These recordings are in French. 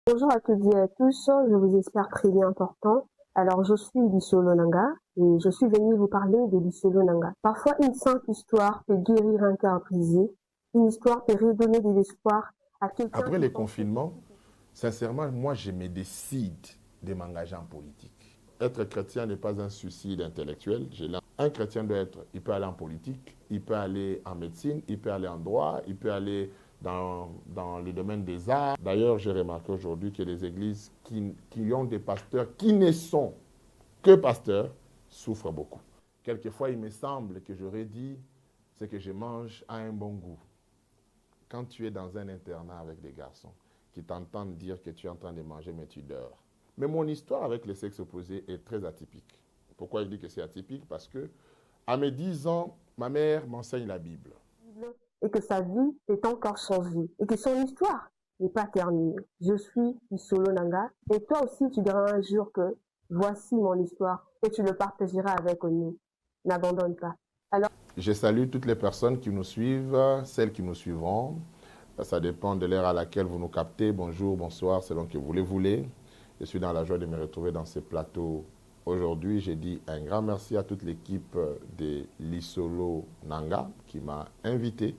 Bonjour à toutes et à tous, je vous espère très bien important. Alors, je suis Lissolo Nanga et je suis venue vous parler de Lissolo Nanga. Parfois, une simple histoire peut guérir un cœur brisé. Une histoire peut redonner de l'espoir à quelqu'un Après qui les pensait que confinements, tout était... sincèrement, moi, je me décide de m'engager en politique. Être chrétien n'est pas un suicide intellectuel. Un chrétien doit être, il peut aller en politique, il peut aller en médecine, il peut aller en droit, il peut aller dans le domaine des arts. D'ailleurs, j'ai remarqué aujourd'hui que les églises qui ont des pasteurs qui ne sont que pasteurs souffrent beaucoup. Quelquefois, il me semble que j'aurais dit ce que je mange a un bon goût. Quand tu es dans un internat avec des garçons qui t'entendent dire que tu es en train de manger, mais tu dors. Mais mon histoire avec le sexe opposé est très atypique. Pourquoi je dis que c'est atypique? Parce que à mes 10 ans, ma mère m'enseigne la Bible. Et que sa vie est encore changée et que son histoire n'est pas terminée. Je suis Lissolo Nanga et toi aussi tu diras un jour que voici mon histoire et tu le partageras avec nous. N'abandonne pas. Alors, Je salue toutes les personnes qui nous suivent, celles qui nous suivront. Ça dépend de l'heure à laquelle vous nous captez. Bonjour, bonsoir, selon que vous les voulez. Je suis dans la joie de me retrouver dans ce plateau aujourd'hui. J'ai dit un grand merci à toute l'équipe de Lissolo Nanga qui m'a invité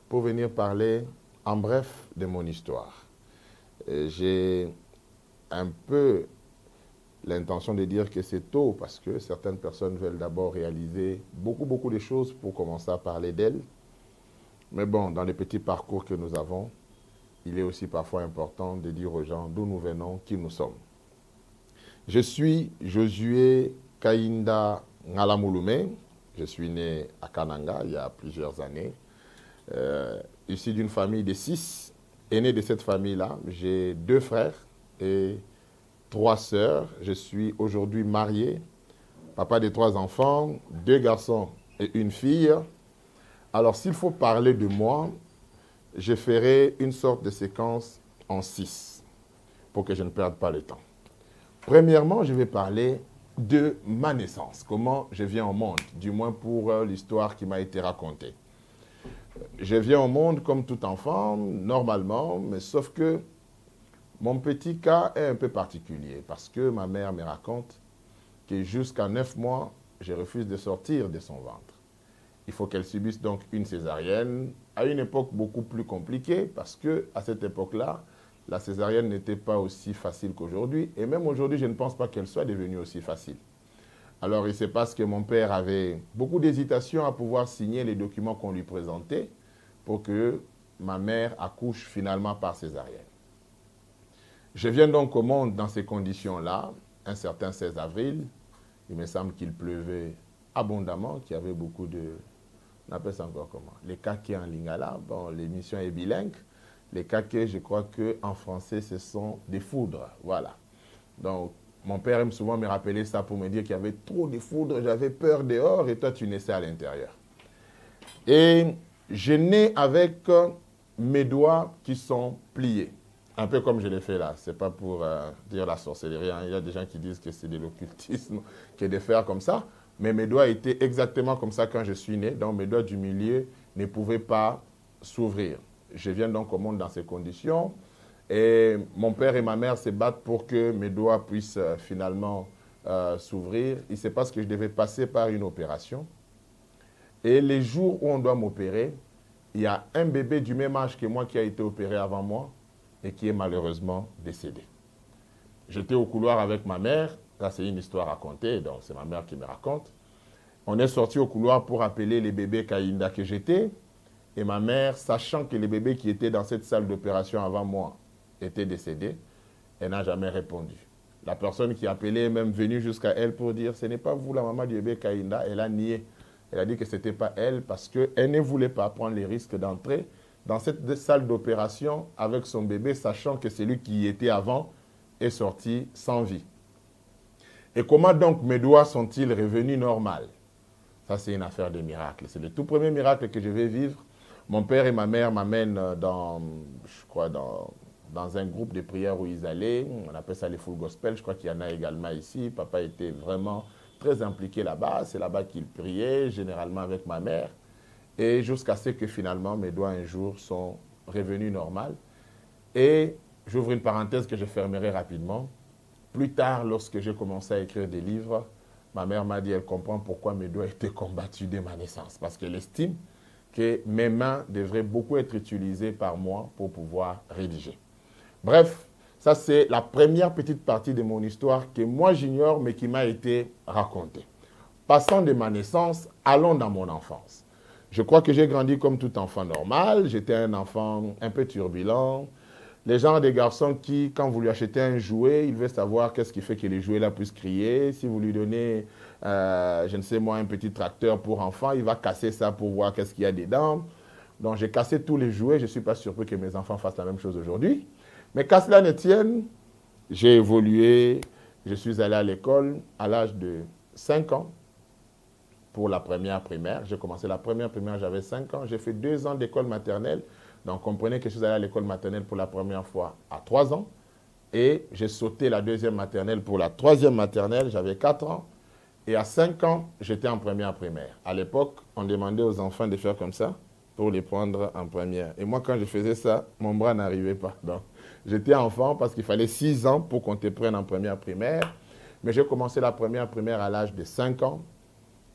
pour venir parler en bref de mon histoire. J'ai un peu l'intention de dire que c'est tôt parce que certaines personnes veulent d'abord réaliser beaucoup de choses pour commencer à parler d'elles. Mais bon, dans les petits parcours que nous avons, il est aussi parfois important de dire aux gens d'où nous venons, qui nous sommes. Je suis Josué Kainda Ngalamouloumé. Je suis né à Kananga il y a plusieurs années. Issu d'une famille de 6. Aîné de cette famille-là, j'ai 2 frères et 3 sœurs. Je suis aujourd'hui marié, papa de 3 enfants, 2 garçons et une fille. Alors, s'il faut parler de moi, je ferai une sorte de séquence en 6 pour que je ne perde pas le temps. Premièrement, je vais parler de ma naissance, comment je viens au monde, du moins pour l'histoire qui m'a été racontée. Je viens au monde comme tout enfant, normalement, mais sauf que mon petit cas est un peu particulier parce que ma mère me raconte que jusqu'à 9 mois, je refuse de sortir de son ventre. Il faut qu'elle subisse donc une césarienne à une époque beaucoup plus compliquée parce que à cette époque-là, la césarienne n'était pas aussi facile qu'aujourd'hui et même aujourd'hui, je ne pense pas qu'elle soit devenue aussi facile. Alors, il se passe que mon père avait beaucoup d'hésitation à pouvoir signer les documents qu'on lui présentait pour que ma mère accouche finalement par césarienne. Je viens donc au monde dans ces conditions-là, un certain 16 avril. Il me semble qu'il pleuvait abondamment, qu'il y avait beaucoup de... On appelle ça encore comment? Les kaké en lingala. Bon, l'émission est bilingue. Les kaké, je crois qu'en français, ce sont des foudres. Voilà. Donc, mon père aime souvent me rappeler ça pour me dire qu'il y avait trop de foudres, j'avais peur dehors et toi, tu naissais à l'intérieur. Et je nais avec mes doigts qui sont pliés. Un peu comme je l'ai fait là. Ce n'est pas pour dire la sorcellerie. Hein. Il y a des gens qui disent que c'est de l'occultisme que de faire comme ça. Mais mes doigts étaient exactement comme ça quand je suis né. Donc mes doigts du milieu ne pouvaient pas s'ouvrir. Je viens donc au monde dans ces conditions. Et mon père et ma mère se battent pour que mes doigts puissent finalement s'ouvrir. Il se passe que je devais passer par une opération. Et les jours où on doit m'opérer, il y a un bébé du même âge que moi qui a été opéré avant moi et qui est malheureusement décédé. J'étais au couloir avec ma mère. Là, c'est une histoire racontée, donc c'est ma mère qui me raconte. On est sorti au couloir pour appeler les bébés Kainda que j'étais. Et ma mère, sachant que les bébés qui étaient dans cette salle d'opération avant moi étaient décédés, elle n'a jamais répondu. La personne qui appelait est même venue jusqu'à elle pour dire « Ce n'est pas vous la maman du bébé Kainda ». Elle a nié. Elle a dit que ce n'était pas elle parce qu'elle ne voulait pas prendre les risques d'entrer dans cette salle d'opération avec son bébé, sachant que celui qui y était avant est sorti sans vie. Et comment donc mes doigts sont-ils revenus normaux? Ça, c'est une affaire de miracle. C'est le tout premier miracle que je vais vivre. Mon père et ma mère m'amènent je crois, dans un groupe de prières où ils allaient. On appelle ça les full gospel. Je crois qu'il y en a également ici. Papa était vraiment très impliqué là-bas. C'est là-bas qu'il priait, généralement avec ma mère. Et jusqu'à ce que finalement mes doigts un jour sont revenus normaux. Et j'ouvre une parenthèse que je fermerai rapidement. Plus tard, lorsque j'ai commencé à écrire des livres, ma mère m'a dit, elle comprend pourquoi mes doigts étaient combattus dès ma naissance. Parce qu'elle estime que mes mains devraient beaucoup être utilisées par moi pour pouvoir rédiger. Bref, ça c'est la première petite partie de mon histoire que moi j'ignore mais qui m'a été racontée. Passons de ma naissance, allons dans mon enfance. Je crois que j'ai grandi comme tout enfant normal. J'étais un enfant un peu turbulent. Les genres de garçons qui, quand vous lui achetez un jouet, il veut savoir qu'est-ce qui fait que les jouets là puissent crier. Si vous lui donnez, je ne sais moi, un petit tracteur pour enfants, il va casser ça pour voir qu'est-ce qu'il y a dedans. Donc j'ai cassé tous les jouets. Je ne suis pas surpris que mes enfants fassent la même chose aujourd'hui. Mais qu'à cela ne tienne, j'ai évolué. Je suis allé à l'école à l'âge de 5 ans pour la première primaire. J'ai commencé la première primaire, j'avais 5 ans. J'ai fait 2 ans d'école maternelle. Donc, comprenez que je suis allé à l'école maternelle pour la première fois à 3 ans. Et j'ai sauté la deuxième maternelle pour la troisième maternelle, j'avais 4 ans. Et à 5 ans, j'étais en première primaire. À l'époque, on demandait aux enfants de faire comme ça pour les prendre en première. Et moi, quand je faisais ça, mon bras n'arrivait pas. Donc, j'étais enfant parce qu'il fallait 6 ans pour qu'on te prenne en première primaire. Mais j'ai commencé la première primaire à l'âge de 5 ans.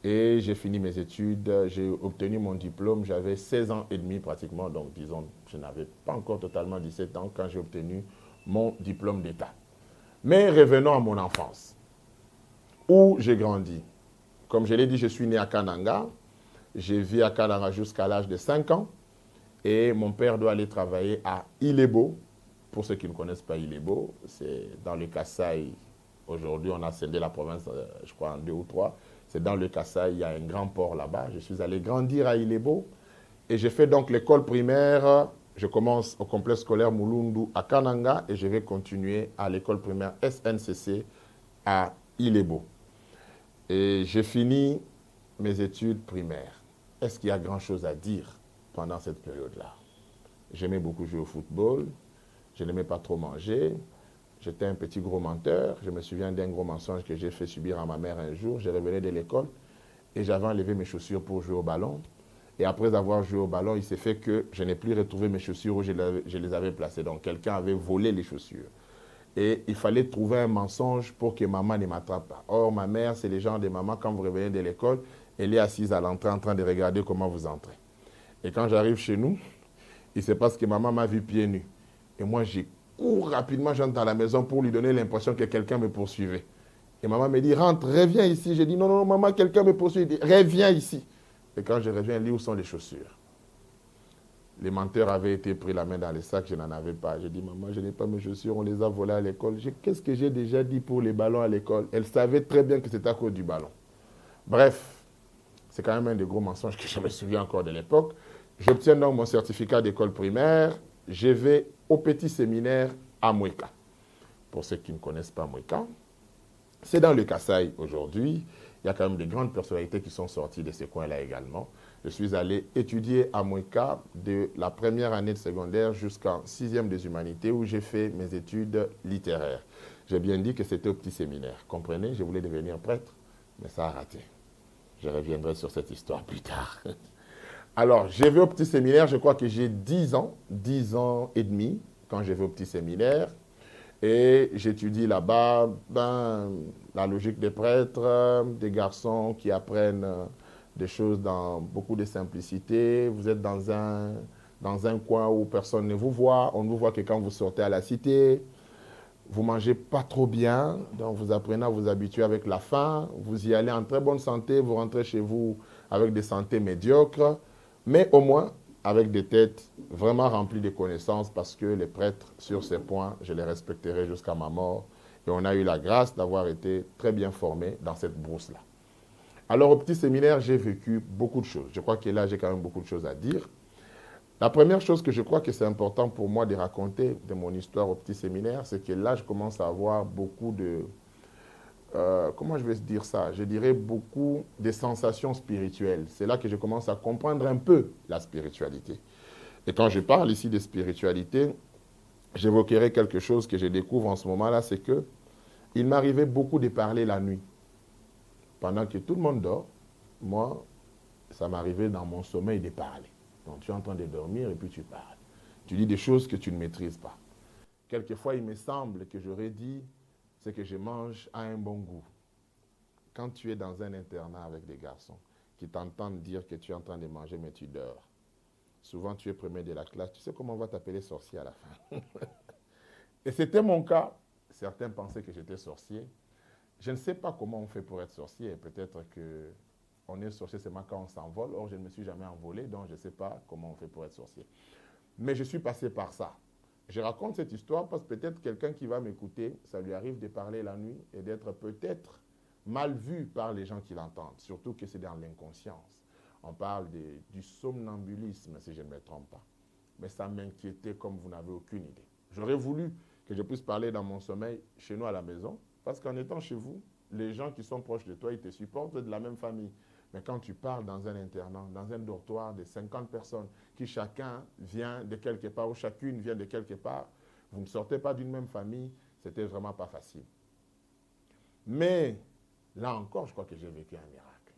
Et j'ai fini mes études, j'ai obtenu mon diplôme, j'avais 16 ans et demi pratiquement, donc disons, je n'avais pas encore totalement 17 ans quand j'ai obtenu mon diplôme d'État. Mais revenons à mon enfance, où j'ai grandi. Comme je l'ai dit, je suis né à Kananga, j'ai vécu à Kananga jusqu'à l'âge de 5 ans, et mon père doit aller travailler à Ilebo. Pour ceux qui ne connaissent pas Ilebo, c'est dans le Kasaï. Aujourd'hui, on a scindé la province, je crois, en 2 ou 3. C'est dans le Kasaï, il y a un grand port là-bas. Je suis allé grandir à Ilebo et j'ai fait donc l'école primaire. Je commence au complexe scolaire Mulundu à Kananga et je vais continuer à l'école primaire SNCC à Ilebo. Et j'ai fini mes études primaires. Est-ce qu'il y a grand-chose à dire pendant cette période-là? J'aimais beaucoup jouer au football, je n'aimais pas trop manger. J'étais un petit gros menteur. Je me souviens d'un gros mensonge que j'ai fait subir à ma mère un jour. Je revenais de l'école et j'avais enlevé mes chaussures pour jouer au ballon. Et après avoir joué au ballon, il s'est fait que je n'ai plus retrouvé mes chaussures où je les avais placées. Donc quelqu'un avait volé les chaussures. Et il fallait trouver un mensonge pour que maman ne m'attrape pas. Or, ma mère, c'est le genre de maman, quand vous revenez de l'école, elle est assise à l'entrée en train de regarder comment vous entrez. Et quand j'arrive chez nous, il se passe que maman m'a vu pieds nus. Et moi, j'ai cours rapidement, j'entre à la maison pour lui donner l'impression que quelqu'un me poursuivait. Et maman me dit, rentre, reviens ici. J'ai dit, non, non, maman, quelqu'un me poursuit. Elle dit, reviens ici. Et quand je reviens, elle dit, où sont les chaussures? Les menteurs avaient été pris la main dans les sacs, je n'en avais pas. J'ai dit, maman, je n'ai pas mes chaussures, on les a volées à l'école. Qu'est-ce que j'ai déjà dit pour les ballons à l'école? Elle savait très bien que c'était à cause du ballon. Bref, c'est quand même un des gros mensonges que je me souviens encore de l'époque. J'obtiens donc mon certificat d'école primaire. Je vais au petit séminaire à Mouika. Pour ceux qui ne connaissent pas Mouika, c'est dans le Kasaï aujourd'hui. Il y a quand même de grandes personnalités qui sont sorties de ces coins-là également. Je suis allé étudier à Mouika de la première année de secondaire jusqu'en 6e des humanités où j'ai fait mes études littéraires. J'ai bien dit que c'était au petit séminaire. Comprenez, je voulais devenir prêtre, mais ça a raté. Je reviendrai sur cette histoire plus tard. Alors, je vais au petit séminaire, je crois que j'ai 10 ans et demi quand je vais au petit séminaire. Et j'étudie là-bas la logique des prêtres, des garçons qui apprennent des choses dans beaucoup de simplicité. Vous êtes dans un coin où personne ne vous voit. On ne vous voit que quand vous sortez à la cité. Vous ne mangez pas trop bien, donc vous apprenez à vous habituer avec la faim. Vous y allez en très bonne santé, vous rentrez chez vous avec des santé médiocres. Mais au moins, avec des têtes vraiment remplies de connaissances, parce que les prêtres, sur ces points, je les respecterai jusqu'à ma mort. Et on a eu la grâce d'avoir été très bien formés dans cette brousse-là. Alors, au petit séminaire, j'ai vécu beaucoup de choses. Je crois que là, j'ai quand même beaucoup de choses à dire. La première chose que je crois que c'est important pour moi de raconter de mon histoire au petit séminaire, c'est que là, je commence à avoir beaucoup de... comment je vais dire ça? Je dirais beaucoup de sensations spirituelles. C'est là que je commence à comprendre un peu la spiritualité. Et quand je parle ici de spiritualité, j'évoquerai quelque chose que je découvre en ce moment-là, c'est que il m'arrivait beaucoup de parler la nuit. Pendant que tout le monde dort, moi, ça m'arrivait dans mon sommeil de parler. Donc tu es en train de dormir et puis tu parles. Tu dis des choses que tu ne maîtrises pas. Quelquefois, il me semble que j'aurais dit, c'est que je mange à un bon goût. Quand tu es dans un internat avec des garçons qui t'entendent dire que tu es en train de manger, mais tu dors. Souvent, tu es premier de la classe. Tu sais comment on va t'appeler sorcier à la fin. Et c'était mon cas. Certains pensaient que j'étais sorcier. Je ne sais pas comment on fait pour être sorcier. Peut-être qu'on est sorcier seulement quand on s'envole. Or, je ne me suis jamais envolé, donc je ne sais pas comment on fait pour être sorcier. Mais je suis passé par ça. Je raconte cette histoire parce que peut-être quelqu'un qui va m'écouter, ça lui arrive de parler la nuit et d'être peut-être mal vu par les gens qui l'entendent. Surtout que c'est dans l'inconscience. On parle du somnambulisme, si je ne me trompe pas. Mais ça m'inquiétait comme vous n'avez aucune idée. J'aurais voulu que je puisse parler dans mon sommeil chez nous à la maison, parce qu'en étant chez vous, les gens qui sont proches de toi, ils te supportent de la même famille. Mais quand tu parles dans un internat, dans un dortoir de 50 personnes, qui chacun vient de quelque part, ou chacune vient de quelque part, vous ne sortez pas d'une même famille, c'était vraiment pas facile. Mais là encore, je crois que j'ai vécu un miracle.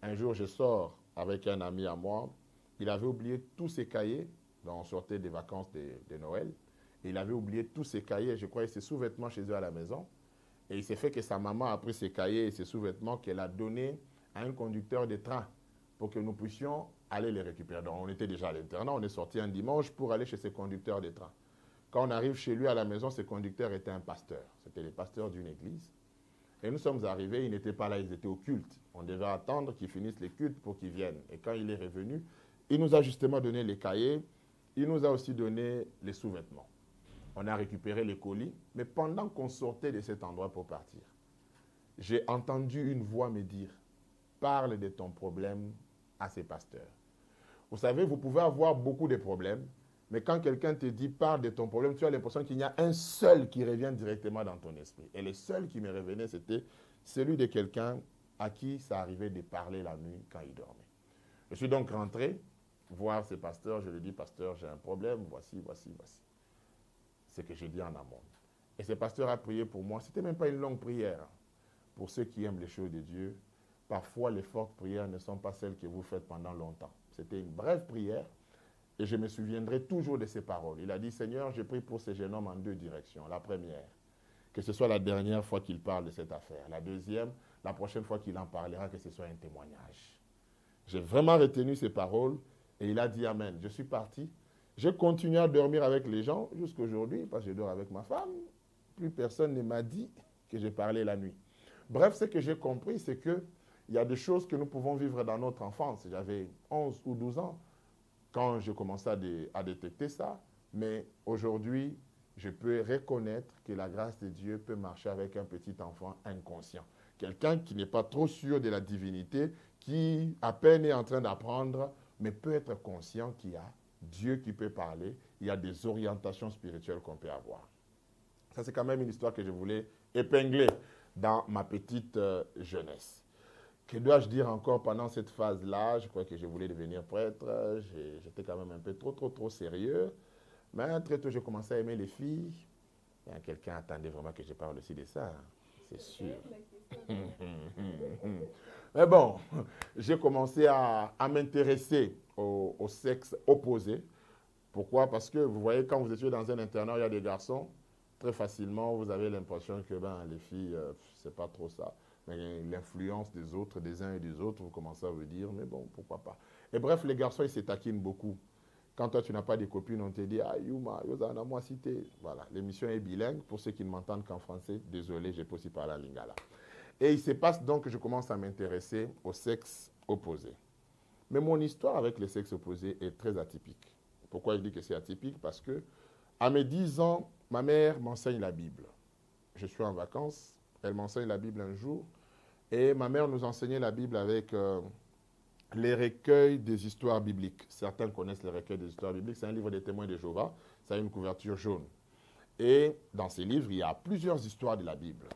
Un jour, je sors avec un ami à moi. Il avait oublié tous ses cahiers. Donc, on sortait des vacances de Noël. Et il avait oublié tous ses cahiers. Je crois, ses sous-vêtements chez eux à la maison. Et il s'est fait que sa maman a pris ses cahiers et ses sous-vêtements qu'elle a donnés à un conducteur de train pour que nous puissions aller les récupérer. Donc, on était déjà à l'internat. On est sorti un dimanche pour aller chez ces conducteurs de train. Quand on arrive chez lui à la maison, ce conducteur était un pasteur. C'était le pasteur d'une église. Et nous sommes arrivés, ils n'étaient pas là, ils étaient au culte. On devait attendre qu'ils finissent les cultes pour qu'ils viennent. Et quand il est revenu, il nous a justement donné les cahiers, il nous a aussi donné les sous-vêtements. On a récupéré les colis, mais pendant qu'on sortait de cet endroit pour partir, j'ai entendu une voix me dire, parle de ton problème à ces pasteurs. Vous savez, vous pouvez avoir beaucoup de problèmes, mais quand quelqu'un te dit parle de ton problème, tu as l'impression qu'il y a un seul qui revient directement dans ton esprit. Et le seul qui me revenait, c'était celui de quelqu'un à qui ça arrivait de parler la nuit quand il dormait. Je suis donc rentré voir ce pasteur. Je lui ai dit, pasteur, j'ai un problème, voici. C'est que j'ai dit en amont. Et ce pasteur a prié pour moi. Ce n'était même pas une longue prière. Pour ceux qui aiment les choses de Dieu, parfois les fortes prières ne sont pas celles que vous faites pendant longtemps. C'était une brève prière. Et je me souviendrai toujours de ces paroles. Il a dit, Seigneur, j'ai pris pour ce jeune homme en deux directions. La première, que ce soit la dernière fois qu'il parle de cette affaire. La deuxième, la prochaine fois qu'il en parlera, que ce soit un témoignage. J'ai vraiment retenu ces paroles et il a dit Amen. Je suis parti. J'ai continué à dormir avec les gens jusqu'à aujourd'hui, parce que je dors avec ma femme. Plus personne ne m'a dit que j'ai parlé la nuit. Bref, ce que j'ai compris, c'est qu'il y a des choses que nous pouvons vivre dans notre enfance. J'avais 11 ou 12 ans quand je commençais à détecter ça, mais aujourd'hui, je peux reconnaître que la grâce de Dieu peut marcher avec un petit enfant inconscient. Quelqu'un qui n'est pas trop sûr de la divinité, qui à peine est en train d'apprendre, mais peut être conscient qu'il y a Dieu qui peut parler, il y a des orientations spirituelles qu'on peut avoir. Ça, c'est quand même une histoire que je voulais épingler dans ma petite jeunesse. Que dois-je dire encore pendant cette phase-là? Je crois que je voulais devenir prêtre. J'étais quand même un peu trop sérieux. Mais très tôt, j'ai commencé à aimer les filles. Quelqu'un attendait vraiment que je parle aussi de ça. C'est sûr. Mais bon, j'ai commencé à m'intéresser au sexe opposé. Pourquoi? Parce que vous voyez, quand vous étiez dans un internat, il y a des garçons. Très facilement, vous avez l'impression que les filles, c'est pas trop ça. Mais l'influence des autres, des uns et des autres, vous commencez à vous dire, mais bon, pourquoi pas. Et bref, les garçons, ils se taquinent beaucoup. Quand toi, tu n'as pas de copines, on te dit, ah, Yuma, Yozana, moi, cité. Voilà, l'émission est bilingue. Pour ceux qui ne m'entendent qu'en français, désolé, j'ai pas aussi parlé en lingala. Et il se passe donc que je commence à m'intéresser au sexe opposé. Mais mon histoire avec le sexe opposé est très atypique. Pourquoi je dis que c'est atypique? Parce que, à mes 10 ans, ma mère m'enseigne la Bible. Je suis en vacances, elle m'enseigne la Bible un jour, et ma mère nous enseignait la Bible avec les recueils des histoires bibliques. Certains connaissent les recueils des histoires bibliques. C'est un livre des témoins de Jéhovah. Ça a une couverture jaune. Et dans ces livres, il y a plusieurs histoires de la Bible.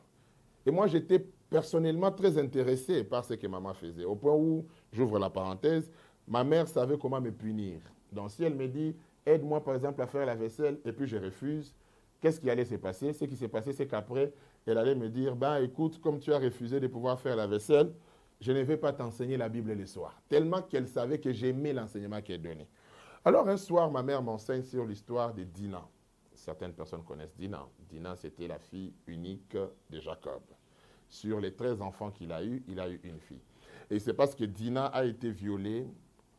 Et moi, j'étais personnellement très intéressé par ce que maman faisait. Au point où, j'ouvre la parenthèse, ma mère savait comment me punir. Donc si elle me dit, aide-moi par exemple à faire la vaisselle, et puis je refuse, qu'est-ce qui allait se passer? Ce qui s'est passé, c'est qu'après, elle allait me dire, écoute, comme tu as refusé de pouvoir faire la vaisselle, je ne vais pas t'enseigner la Bible le soir. Tellement qu'elle savait que j'aimais l'enseignement qu'elle donnait. Alors un soir, ma mère m'enseigne sur l'histoire de Dina. certaines personnes connaissent Dinah. Dinah, c'était la fille unique de Jacob. Sur les 13 enfants qu'il a eu une fille. Et c'est parce que Dinah a été violée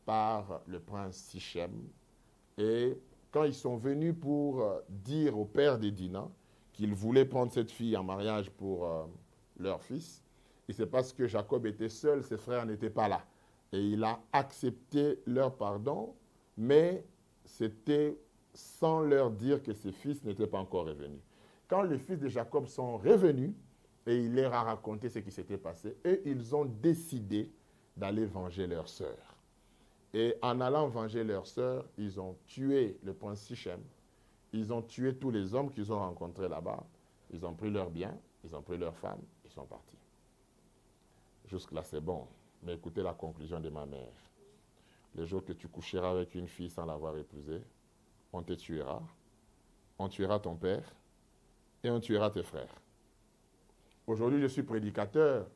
par le prince Sichem. Et quand ils sont venus pour dire au père de Dinah qu'ils voulaient prendre cette fille en mariage pour leur fils, et c'est parce que Jacob était seul, ses frères n'étaient pas là. Et il a accepté leur pardon, mais c'était sans leur dire que ses fils n'étaient pas encore revenus. Quand les fils de Jacob sont revenus, et il leur a raconté ce qui s'était passé, et ils ont décidé d'aller venger leur sœur. Et en allant venger leur sœur, ils ont tué le prince Sichem, ils ont tué tous les hommes qu'ils ont rencontrés là-bas, ils ont pris leurs biens, ils ont pris leurs femmes, ils sont partis. Jusque-là, c'est bon. Mais écoutez la conclusion de ma mère. Le jour que tu coucheras avec une fille sans l'avoir épousée, on te tuera, on tuera ton père et on tuera tes frères. Aujourd'hui, je suis prédicateur.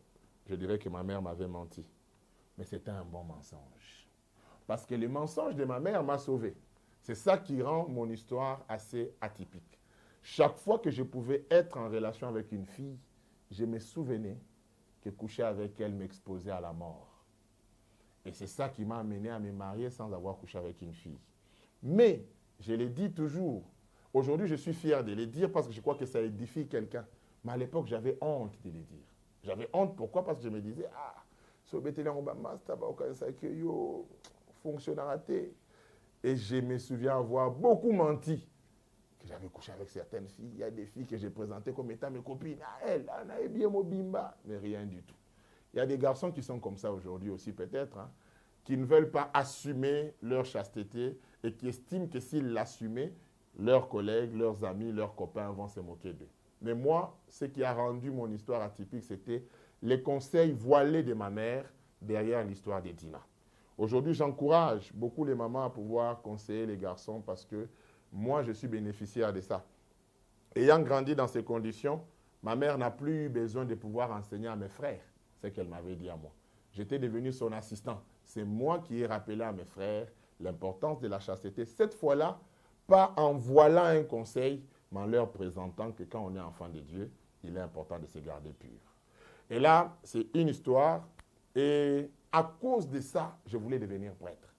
Je dirais que ma mère m'avait menti. Mais c'était un bon mensonge. Parce que le mensonge de ma mère m'a sauvé. C'est ça qui rend mon histoire assez atypique. Chaque fois que je pouvais être en relation avec une fille, je me souvenais que coucher avec elle m'exposait à la mort. Et c'est ça qui m'a amené à me marier sans avoir couché avec une fille. Mais, je le dis toujours, aujourd'hui je suis fier de le dire parce que je crois que ça édifie quelqu'un. Mais à l'époque, j'avais honte de le dire. J'avais honte, pourquoi? Parce que je me disais, fonctionne à rater. Et je me souviens avoir beaucoup menti. Que j'avais couché avec certaines filles. Il y a des filles que j'ai présentées comme étant mes copines. Ah, elle, Anna est bien Mobimba. Mais rien du tout. Il y a des garçons qui sont comme ça aujourd'hui aussi peut-être, hein, qui ne veulent pas assumer leur chasteté et qui estiment que s'ils l'assumaient, leurs collègues, leurs amis, leurs copains vont se moquer d'eux. Mais moi, ce qui a rendu mon histoire atypique, c'était les conseils voilés de ma mère derrière l'histoire de Dinah. Aujourd'hui, j'encourage beaucoup les mamans à pouvoir conseiller les garçons parce que moi, je suis bénéficiaire de ça. Ayant grandi dans ces conditions, ma mère n'a plus eu besoin de pouvoir enseigner à mes frères ce qu'elle m'avait dit à moi. J'étais devenu son assistant. C'est moi qui ai rappelé à mes frères l'importance de la chasteté. Cette fois-là, pas en voilant un conseil, mais en leur présentant que quand on est enfant de Dieu, il est important de se garder pur. Et là, c'est une histoire. Et à cause de ça, je voulais devenir prêtre.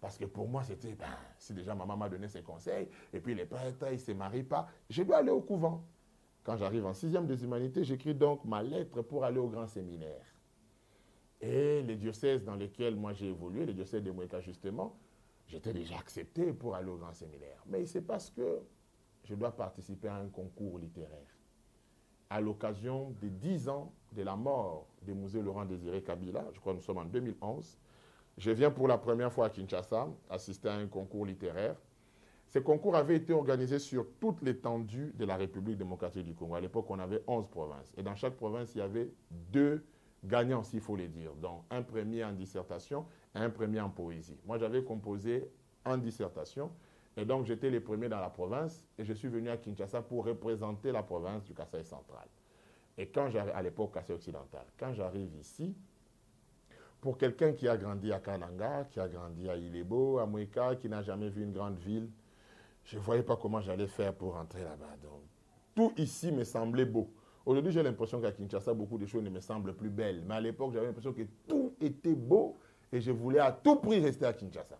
Parce que pour moi, c'était, si déjà maman m'a donné ses conseils, et puis les prêtres, ils ne se marient pas, je dois aller au couvent. Quand j'arrive en 6e des humanités, j'écris donc ma lettre pour aller au grand séminaire. Et les diocèses dans lesquels moi j'ai évolué, les diocèses de Mouéka justement, j'étais déjà accepté pour aller au grand séminaire. Mais il se passe que je dois participer à un concours littéraire. À l'occasion des 10 ans de la mort de Musée Laurent Désiré Kabila, je crois que nous sommes en 2011, je viens pour la première fois à Kinshasa assister à un concours littéraire. Ce concours avait été organisé sur toute l'étendue de la République démocratique du Congo. À l'époque, on avait 11 provinces. Et dans chaque province, il y avait 2 gagnants, s'il faut les dire. Donc, un premier en dissertation et un premier en poésie. Moi, j'avais composé en dissertation. Et donc, j'étais le premier dans la province. Et je suis venu à Kinshasa pour représenter la province du Kasaï central. Et quand j'arrive, à l'époque, Kasaï occidental, quand j'arrive ici, pour quelqu'un qui a grandi à Kananga, qui a grandi à Ilebo, à Mouéka, qui n'a jamais vu une grande ville, je ne voyais pas comment j'allais faire pour rentrer là-bas. Donc, tout ici me semblait beau. Aujourd'hui, j'ai l'impression qu'à Kinshasa, beaucoup de choses ne me semblent plus belles. Mais à l'époque, j'avais l'impression que tout était beau et je voulais à tout prix rester à Kinshasa.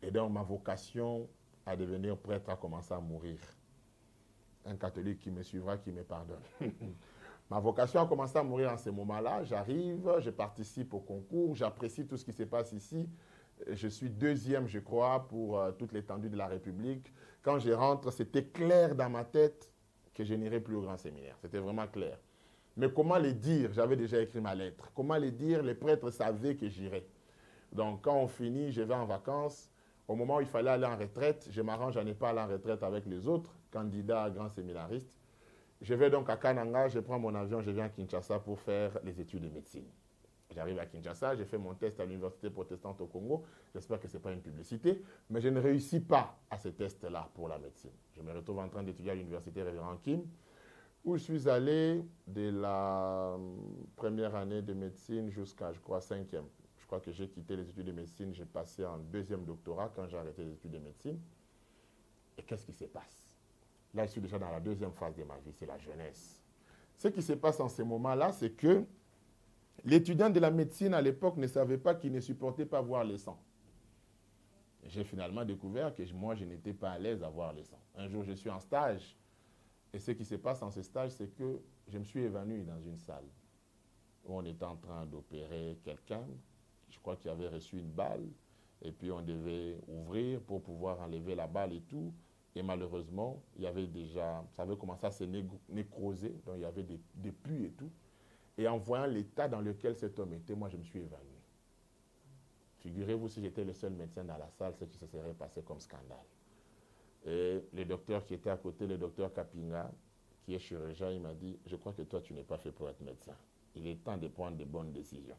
Et donc, ma vocation à devenir prêtre a commencé à mourir. Un catholique qui me suivra, qui me pardonne. Ma vocation a commencé à mourir en ce moment-là. J'arrive, je participe au concours, j'apprécie tout ce qui se passe ici. Je suis 2e, je crois, pour toute l'étendue de la République. Quand je rentre, c'était clair dans ma tête que je n'irai plus au grand séminaire. C'était vraiment clair. Mais comment le dire? J'avais déjà écrit ma lettre. Comment le dire? Les prêtres savaient que j'irais. Donc, quand on finit, je vais en vacances. Au moment où il fallait aller en retraite, je m'arrange à ne pas aller en retraite avec les autres candidats à grands séminaristes. Je vais donc à Kananga, je prends mon avion, je viens à Kinshasa pour faire les études de médecine. J'arrive à Kinshasa, j'ai fait mon test à l'université protestante au Congo. J'espère que ce n'est pas une publicité, mais je ne réussis pas à ce test-là pour la médecine. Je me retrouve en train d'étudier à l'université Révérend Kim, où je suis allé de la première année de médecine jusqu'à, je crois, 5e. Je crois que j'ai quitté les études de médecine, j'ai passé en 2e doctorat quand j'ai arrêté les études de médecine. Et qu'est-ce qui se passe? Là, je suis déjà dans la deuxième phase de ma vie, c'est la jeunesse. Ce qui se passe en ce moment-là, c'est que l'étudiant de la médecine à l'époque ne savait pas qu'il ne supportait pas voir le sang. J'ai finalement découvert que moi, je n'étais pas à l'aise à voir le sang. Un jour, je suis en stage, et ce qui se passe en ce stage, c'est que je me suis évanoui dans une salle où on était en train d'opérer quelqu'un. Je crois qu'il avait reçu une balle, et puis on devait ouvrir pour pouvoir enlever la balle et tout. Et malheureusement, il y avait déjà, ça avait commencé à se nécroser, donc il y avait des pus et tout. Et en voyant l'état dans lequel cet homme était, moi je me suis évanoui. Figurez-vous, si j'étais le seul médecin dans la salle, ce qui se serait passé comme scandale. Et le docteur qui était à côté, le docteur Kapinga, qui est chirurgien, il m'a dit, je crois que toi tu n'es pas fait pour être médecin. Il est temps de prendre de bonnes décisions.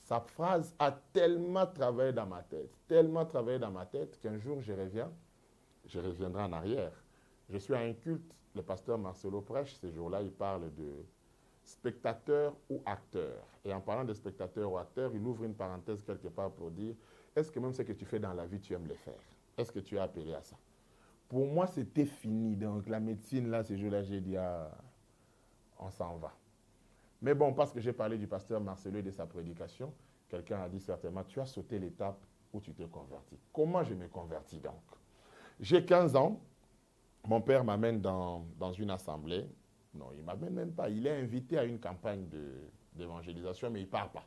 Sa phrase a tellement travaillé dans ma tête, qu'un jour je reviendrai en arrière. Je suis à un culte, le pasteur Marcelo prêche, ce jour-là, il parle de spectateur ou acteur. Et en parlant de spectateur ou acteur, il ouvre une parenthèse quelque part pour dire, est-ce que même ce que tu fais dans la vie, tu aimes le faire? Est-ce que tu es appelé à ça? Pour moi, c'était fini. Donc la médecine, là, ce jour-là, j'ai dit, ah, on s'en va. Mais bon, parce que j'ai parlé du pasteur Marcelo et de sa prédication, quelqu'un a dit certainement, tu as sauté l'étape où tu t'es converti. Comment je me convertis donc? J'ai 15 ans, mon père m'amène dans une assemblée. Non, il ne m'amène même pas. Il est invité à une campagne d'évangélisation, mais il ne part pas.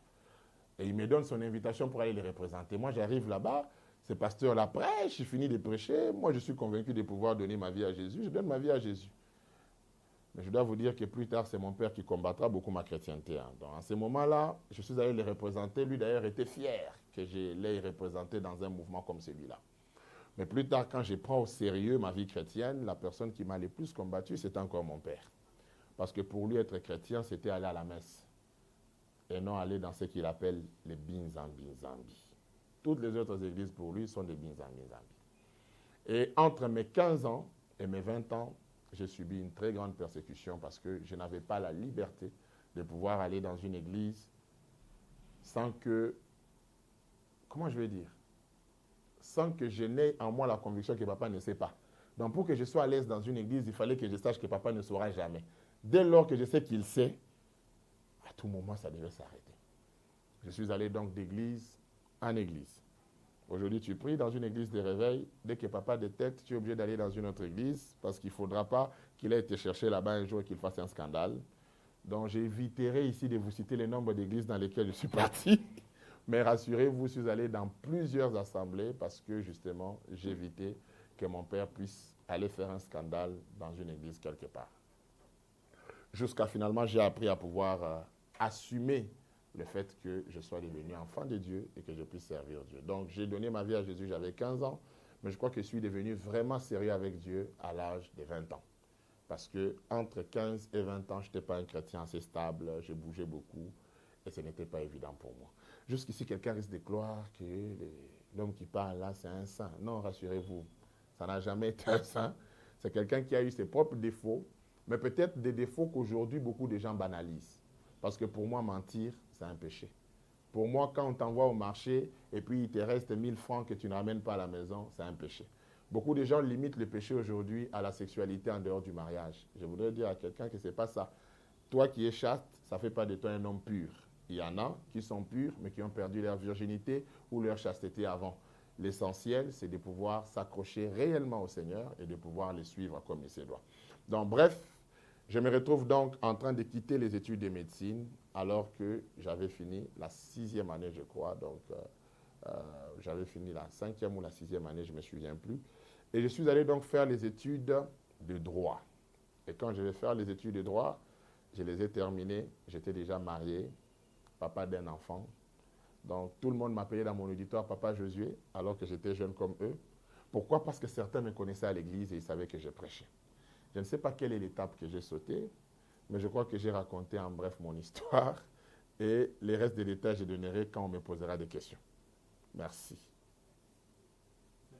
Et il me donne son invitation pour aller le représenter. Moi, j'arrive là-bas, ce pasteur-là prêche, il finit de prêcher. Moi, je suis convaincu de pouvoir donner ma vie à Jésus. Je donne ma vie à Jésus. Mais je dois vous dire que plus tard, c'est mon père qui combattra beaucoup ma chrétienté. Donc, à ce moment-là, je suis allé le représenter. Lui, d'ailleurs, était fier que je l'aie représenté dans un mouvement comme celui-là. Mais plus tard, quand je prends au sérieux ma vie chrétienne, la personne qui m'a le plus combattu, c'était encore mon père. Parce que pour lui, être chrétien, c'était aller à la messe. Et non aller dans ce qu'il appelle les binzambi. Toutes les autres églises, pour lui, sont des binzambi. Et entre mes 15 ans et mes 20 ans, j'ai subi une très grande persécution parce que je n'avais pas la liberté de pouvoir aller dans une église sans que, comment je vais dire, sans que je n'ai en moi la conviction que papa ne sait pas. Donc pour que je sois à l'aise dans une église, il fallait que je sache que papa ne saura jamais. Dès lors que je sais qu'il sait, à tout moment, ça devait s'arrêter. Je suis allé donc d'église en église. Aujourd'hui, tu pries dans une église de réveil. Dès que papa détecte, tu es obligé d'aller dans une autre église parce qu'il ne faudra pas qu'il ait été chercher là-bas un jour et qu'il fasse un scandale. Donc, j'éviterai ici de vous citer le nombre d'églises dans lesquelles je suis parti. Mais rassurez-vous, je suis allé dans plusieurs assemblées parce que, justement, j'évitais que mon père puisse aller faire un scandale dans une église quelque part. Jusqu'à finalement, j'ai appris à pouvoir assumer le fait que je sois devenu enfant de Dieu et que je puisse servir Dieu. Donc, j'ai donné ma vie à Jésus, j'avais 15 ans, mais je crois que je suis devenu vraiment sérieux avec Dieu à l'âge de 20 ans. Parce que entre 15 et 20 ans, je n'étais pas un chrétien assez stable, je bougeais beaucoup et ce n'était pas évident pour moi. Jusqu'ici, quelqu'un risque de croire que l'homme qui parle là, c'est un saint. Non, rassurez-vous, ça n'a jamais été un saint. C'est quelqu'un qui a eu ses propres défauts, mais peut-être des défauts qu'aujourd'hui, beaucoup de gens banalisent. Parce que pour moi, mentir, c'est un péché. Pour moi, quand on t'envoie au marché et puis il te reste 1000 francs que tu ne ramènes pas à la maison, c'est un péché. Beaucoup de gens limitent le péché aujourd'hui à la sexualité en dehors du mariage. Je voudrais dire à quelqu'un que ce n'est pas ça. Toi qui es chaste, ça ne fait pas de toi un homme pur. Il y en a qui sont purs, mais qui ont perdu leur virginité ou leur chasteté avant. L'essentiel, c'est de pouvoir s'accrocher réellement au Seigneur et de pouvoir le suivre comme il se doit. Donc, bref, je me retrouve donc en train de quitter les études de médecine alors que j'avais fini la 6e année, je crois. Donc, j'avais fini la 5e ou la 6e année, je ne me souviens plus. Et je suis allé donc faire les études de droit. Et quand je vais faire les études de droit, je les ai terminées. J'étais déjà marié, papa d'un enfant. Donc, tout le monde m'appelait dans mon auditoire Papa Josué, alors que j'étais jeune comme eux. Pourquoi? Parce que certains me connaissaient à l'église et ils savaient que je prêchais. Je ne sais pas quelle est l'étape que j'ai sautée, mais je crois que j'ai raconté en bref mon histoire et les restes des détails, je donnerai quand on me posera des questions. Merci.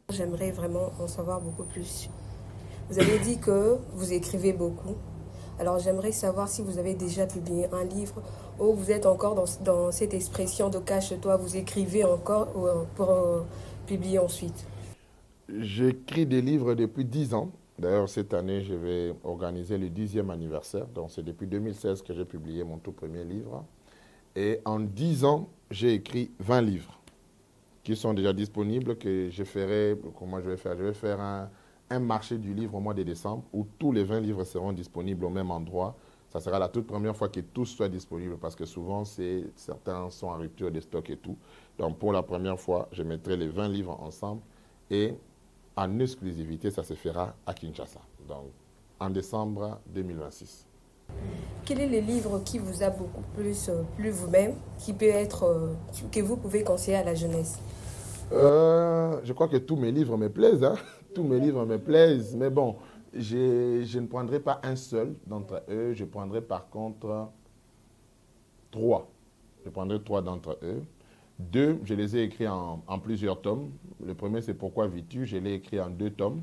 J'aimerais vraiment en savoir beaucoup plus. Vous avez dit que vous écrivez beaucoup. Alors j'aimerais savoir si vous avez déjà publié un livre ou vous êtes encore dans cette expression de cache-toi, vous écrivez encore pour publier ensuite. J'écris des livres depuis 10 ans. D'ailleurs, cette année, je vais organiser le 10e anniversaire. Donc, c'est depuis 2016 que j'ai publié mon tout premier livre. Et en 10 ans, j'ai écrit 20 livres qui sont déjà disponibles, que je ferai, comment je vais faire? Je vais faire un marché du livre au mois de décembre où tous les 20 livres seront disponibles au même endroit. Ça sera la toute première fois que tous soient disponibles parce que souvent, certains sont en rupture de stock et tout. Donc, pour la première fois, je mettrai les 20 livres ensemble et en exclusivité, ça se fera à Kinshasa. Donc, en décembre 2026. Quel est le livre qui vous a beaucoup plus plu vous-même, qui peut être, que vous pouvez conseiller à la jeunesse? Je crois que tous mes livres me plaisent. Hein? Tous mes livres me plaisent. Mais bon, je ne prendrai pas un seul d'entre eux. Je prendrai par contre 3. Je prendrai 3 d'entre eux. 2, je les ai écrits en plusieurs tomes. Le premier, c'est Pourquoi vis-tu? Je l'ai écrit en 2 tomes.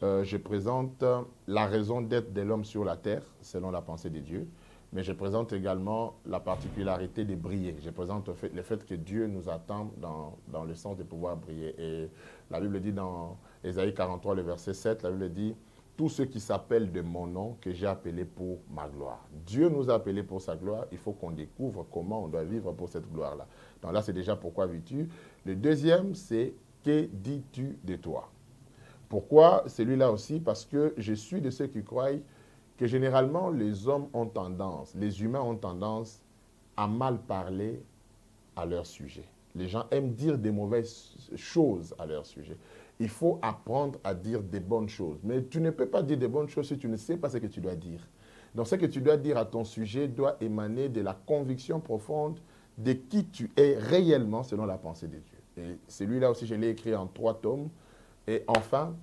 Je présente la raison d'être de l'homme sur la terre, selon la pensée de Dieu. Mais je présente également la particularité de briller. Je présente le fait que Dieu nous attend dans le sens de pouvoir briller. Et la Bible dit dans Ésaïe 43, le verset 7, la Bible dit « Tous ceux qui s'appellent de mon nom, que j'ai appelé pour ma gloire ». Dieu nous a appelés pour sa gloire. Il faut qu'on découvre comment on doit vivre pour cette gloire-là. Donc là, c'est déjà Pourquoi vis-tu. Le deuxième, c'est Que dis-tu de toi? Pourquoi celui-là aussi? Parce que je suis de ceux qui croient que généralement, les hommes ont tendance, les humains ont tendance à mal parler à leur sujet. Les gens aiment dire des mauvaises choses à leur sujet. Il faut apprendre à dire des bonnes choses. Mais tu ne peux pas dire des bonnes choses si tu ne sais pas ce que tu dois dire. Donc, ce que tu dois dire à ton sujet doit émaner de la conviction profonde de qui tu es réellement selon la pensée de Dieu. Et celui-là aussi, je l'ai écrit en 3 tomes. Et enfin,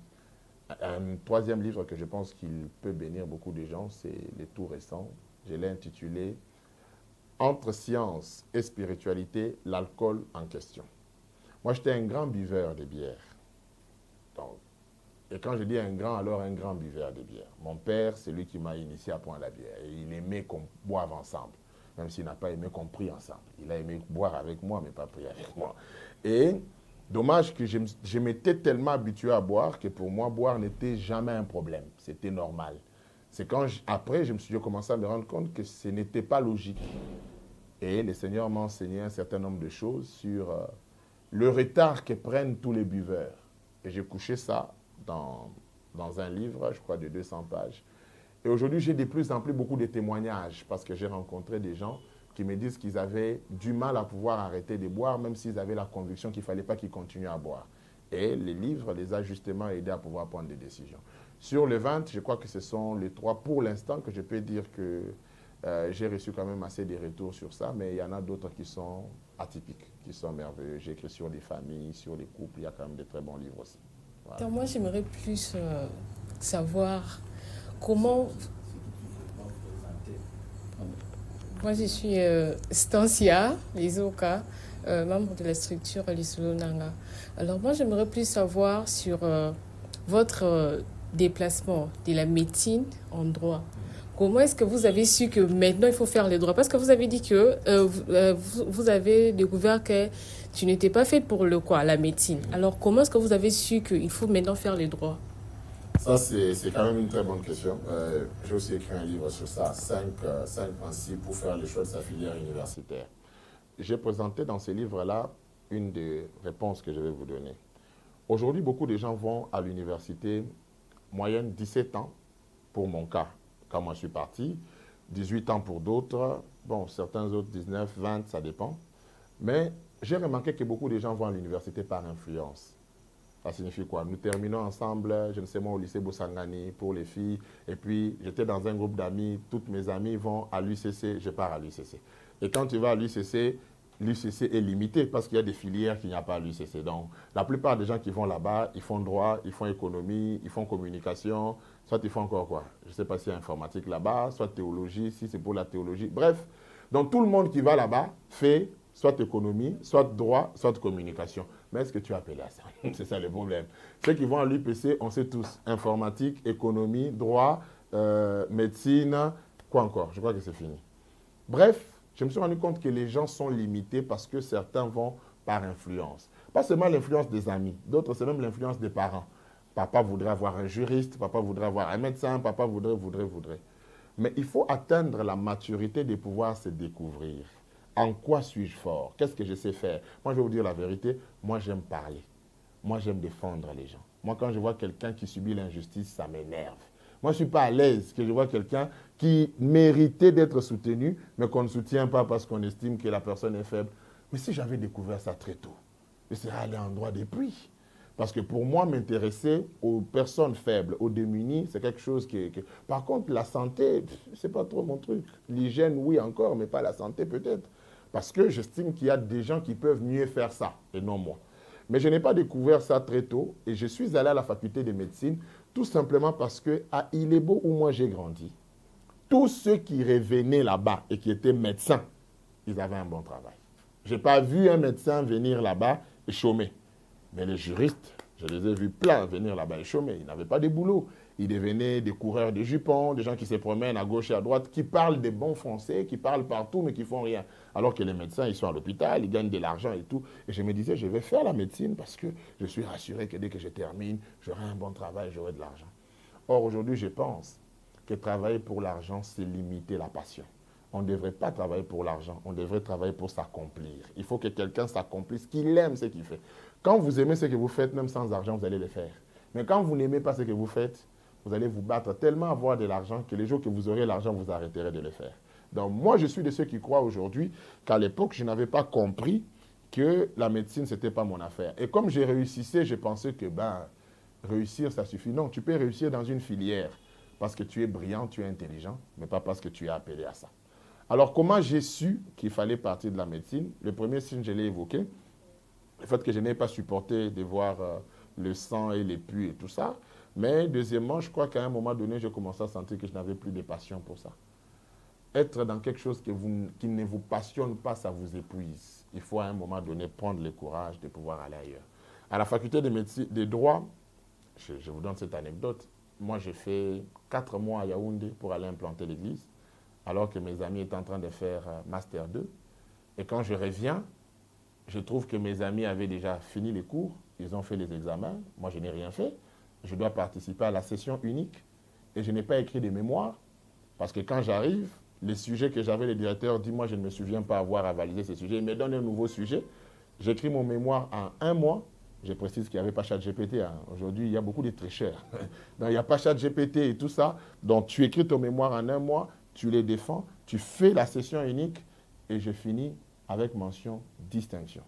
un 3e livre que je pense qu'il peut bénir beaucoup de gens, c'est le tout récent. Je l'ai intitulé « Entre science et spiritualité, l'alcool en question ». Moi, j'étais un grand buveur de bière. Donc, et quand je dis un grand, alors un grand buveur de bière. Mon père, c'est lui qui m'a initié à prendre la bière. Et il aimait qu'on boive ensemble, même s'il n'a pas aimé qu'on prie ensemble. Il a aimé boire avec moi, mais pas prier avec moi. Et dommage que je m'étais tellement habitué à boire que pour moi, boire n'était jamais un problème. C'était normal. C'est quand, après, j'ai commencé à me rendre compte que ce n'était pas logique. Et le Seigneur m'a enseigné un certain nombre de choses sur le retard que prennent tous les buveurs. Et j'ai couché ça dans un livre, je crois, de 200 pages. Et aujourd'hui, j'ai de plus en plus beaucoup de témoignages parce que j'ai rencontré des gens qui me disent qu'ils avaient du mal à pouvoir arrêter de boire, même s'ils avaient la conviction qu'il ne fallait pas qu'ils continuent à boire. Et les livres les a justement aidés à pouvoir prendre des décisions. Sur les 20, je crois que ce sont les 3 pour l'instant que je peux dire que j'ai reçu quand même assez de retours sur ça, mais il y en a d'autres qui sont atypiques, qui sont merveilleux. J'ai écrit sur les familles, sur les couples, il y a quand même de très bons livres aussi. Voilà. Alors moi, j'aimerais plus savoir comment... Moi, je suis Stancia Lizoka, membre de la structure Lisolo Nanga. Alors moi, j'aimerais plus savoir sur votre déplacement de la médecine en droit. Comment est-ce que vous avez su que maintenant, il faut faire les droits? Parce que vous avez dit que vous avez découvert que tu n'étais pas faite pour la médecine. Alors, comment est-ce que vous avez su qu'il faut maintenant faire les droits? Ça, c'est quand même une très bonne question. J'ai aussi écrit un livre sur ça, 5 principes pour faire le choix de sa filière universitaire. J'ai présenté dans ce livre-là une des réponses que je vais vous donner. Aujourd'hui, beaucoup de gens vont à l'université, moyenne 17 ans pour mon cas. Quand moi je suis parti, 18 ans pour d'autres, bon, certains autres 19, 20, ça dépend. Mais j'ai remarqué que beaucoup de gens vont à l'université par influence. Ça signifie quoi? Nous terminons ensemble, je ne sais moi, au lycée Boussangani pour les filles. Et puis, j'étais dans un groupe d'amis, toutes mes amies vont à l'UCC, je pars à l'UCC. Et quand tu vas à l'UCC est limité parce qu'il y a des filières qu'il n'y a pas à l'UCC. Donc, la plupart des gens qui vont là-bas, ils font droit, ils font économie, ils font communication, soit ils font encore quoi? Je ne sais pas s'il y a informatique là-bas, soit théologie, si c'est pour la théologie. Bref, donc tout le monde qui va là-bas fait soit économie, soit droit, soit communication. Mais est-ce que tu as appelé à ça? C'est ça le problème. Ceux qui vont à l'UPC, on sait tous, informatique, économie, droit, médecine, quoi encore? Je crois que c'est fini. Bref, je me suis rendu compte que les gens sont limités parce que certains vont par influence. Pas seulement l'influence des amis, d'autres c'est même l'influence des parents. Papa voudrait avoir un juriste, papa voudrait avoir un médecin, papa voudrait. Mais il faut atteindre la maturité de pouvoir se découvrir. En quoi suis-je fort? Qu'est-ce que je sais faire? Moi, je vais vous dire la vérité, moi j'aime parler. Moi j'aime défendre les gens. Moi, quand je vois quelqu'un qui subit l'injustice, ça m'énerve. Moi, je ne suis pas à l'aise que je vois quelqu'un qui méritait d'être soutenu, mais qu'on ne soutient pas parce qu'on estime que la personne est faible. Mais si j'avais découvert ça très tôt, je serais allé en droit des puits. Parce que pour moi, m'intéresser aux personnes faibles, aux démunis, c'est quelque chose que... Par contre, la santé, c'est pas trop mon truc. L'hygiène, oui encore, mais pas la santé peut-être. Parce que j'estime qu'il y a des gens qui peuvent mieux faire ça, et non moi. Mais je n'ai pas découvert ça très tôt, et je suis allé à la faculté de médecine, tout simplement parce que à Ilebo, où moi j'ai grandi, tous ceux qui revenaient là-bas et qui étaient médecins, ils avaient un bon travail. Je n'ai pas vu un médecin venir là-bas et chômer. Mais les juristes, je les ai vus plein venir là-bas et chômer. Ils n'avaient pas de boulot. Ils devenaient des coureurs de jupons, des gens qui se promènent à gauche et à droite, qui parlent des bons français, qui parlent partout, mais qui font rien. Alors que les médecins, ils sont à l'hôpital, ils gagnent de l'argent et tout. Et je me disais, je vais faire la médecine parce que je suis rassuré que dès que je termine, j'aurai un bon travail, j'aurai de l'argent. Or, aujourd'hui, je pense que travailler pour l'argent, c'est limiter la passion. On ne devrait pas travailler pour l'argent, on devrait travailler pour s'accomplir. Il faut que quelqu'un s'accomplisse, qu'il aime ce qu'il fait. Quand vous aimez ce que vous faites, même sans argent, vous allez le faire. Mais quand vous n'aimez pas ce que vous faites, vous allez vous battre tellement à avoir de l'argent que les jours que vous aurez l'argent, vous arrêterez de le faire. Donc moi, je suis de ceux qui croient aujourd'hui qu'à l'époque, je n'avais pas compris que la médecine, ce n'était pas mon affaire. Et comme j'ai réussissais, je pensais que réussir, ça suffit. Non, tu peux réussir dans une filière parce que tu es brillant, tu es intelligent, mais pas parce que tu es appelé à ça. Alors, comment j'ai su qu'il fallait partir de la médecine? Le premier signe, je l'ai évoqué, le fait que je n'ai pas supporté de voir le sang et les pus et tout ça. Mais deuxièmement, je crois qu'à un moment donné, j'ai commencé à sentir que je n'avais plus de passion pour ça. Être dans quelque chose qui ne vous passionne pas, ça vous épuise. Il faut à un moment donné prendre le courage de pouvoir aller ailleurs. À la faculté de médecine, de droit, je vous donne cette anecdote. Moi, j'ai fait 4 mois à Yaoundé pour aller implanter l'église, alors que mes amis étaient en train de faire Master 2. Et quand je reviens, je trouve que mes amis avaient déjà fini les cours, ils ont fait les examens, moi je n'ai rien fait. Je dois participer à la session unique et je n'ai pas écrit de mémoire parce que quand j'arrive, les sujets que j'avais, le directeur dit, moi je ne me souviens pas avoir avalisé ces sujets, il me donne un nouveau sujet, j'écris mon mémoire en 1 mois. Je précise qu'il n'y avait pas ChatGPT. Hein. Aujourd'hui, il y a beaucoup de tricheurs. Donc, il n'y a pas ChatGPT et tout ça. Donc, tu écris ton mémoire en 1 mois, tu les défends, tu fais la session unique et je finis avec mention distinction.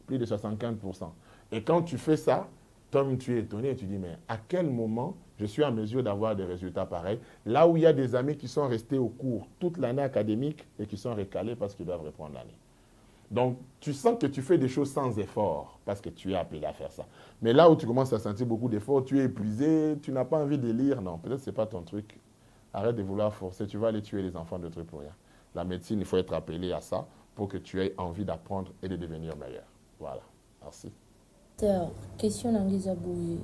Plus de 75%. Et quand tu fais ça, Tom, tu es étonné et tu dis, mais à quel moment je suis en mesure d'avoir des résultats pareils? Là où il y a des amis qui sont restés au cours toute l'année académique et qui sont recalés parce qu'ils doivent reprendre l'année. Donc, tu sens que tu fais des choses sans effort parce que tu es appelé à faire ça. Mais là où tu commences à sentir beaucoup d'efforts, tu es épuisé, tu n'as pas envie de lire, non, peut-être que ce n'est pas ton truc. Arrête de vouloir forcer, tu vas aller tuer les enfants de trucs pour rien. La médecine, il faut être appelé à ça pour que tu aies envie d'apprendre et de devenir meilleur. Voilà, merci. Question d'Anguisa Bouye.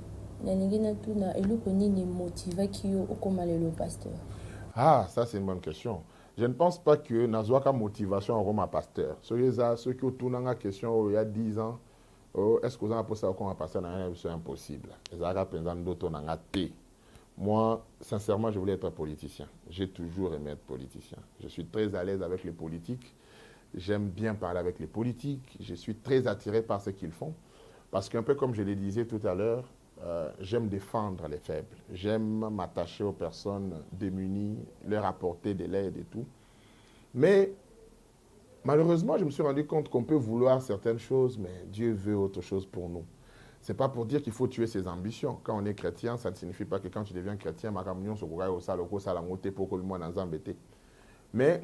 Ah, ça c'est une bonne question. Je ne pense pas que Nazwaka motivation au Roma pasteur. Ceux qui ont tourné la question il y a 10 ans, est-ce que vous avez pensé qu'on va passer dans un c'est impossible. Moi, sincèrement, je voulais être politicien. J'ai toujours aimé être politicien. Je suis très à l'aise avec les politiques. J'aime bien parler avec les politiques. Je suis très attiré par ce qu'ils font. Parce qu'un peu comme je le disais tout à l'heure, j'aime défendre les faibles. J'aime m'attacher aux personnes démunies, leur apporter de l'aide et tout. Mais malheureusement, je me suis rendu compte qu'on peut vouloir certaines choses, mais Dieu veut autre chose pour nous. Ce n'est pas pour dire qu'il faut tuer ses ambitions. Quand on est chrétien, ça ne signifie pas que quand tu deviens chrétien, mais on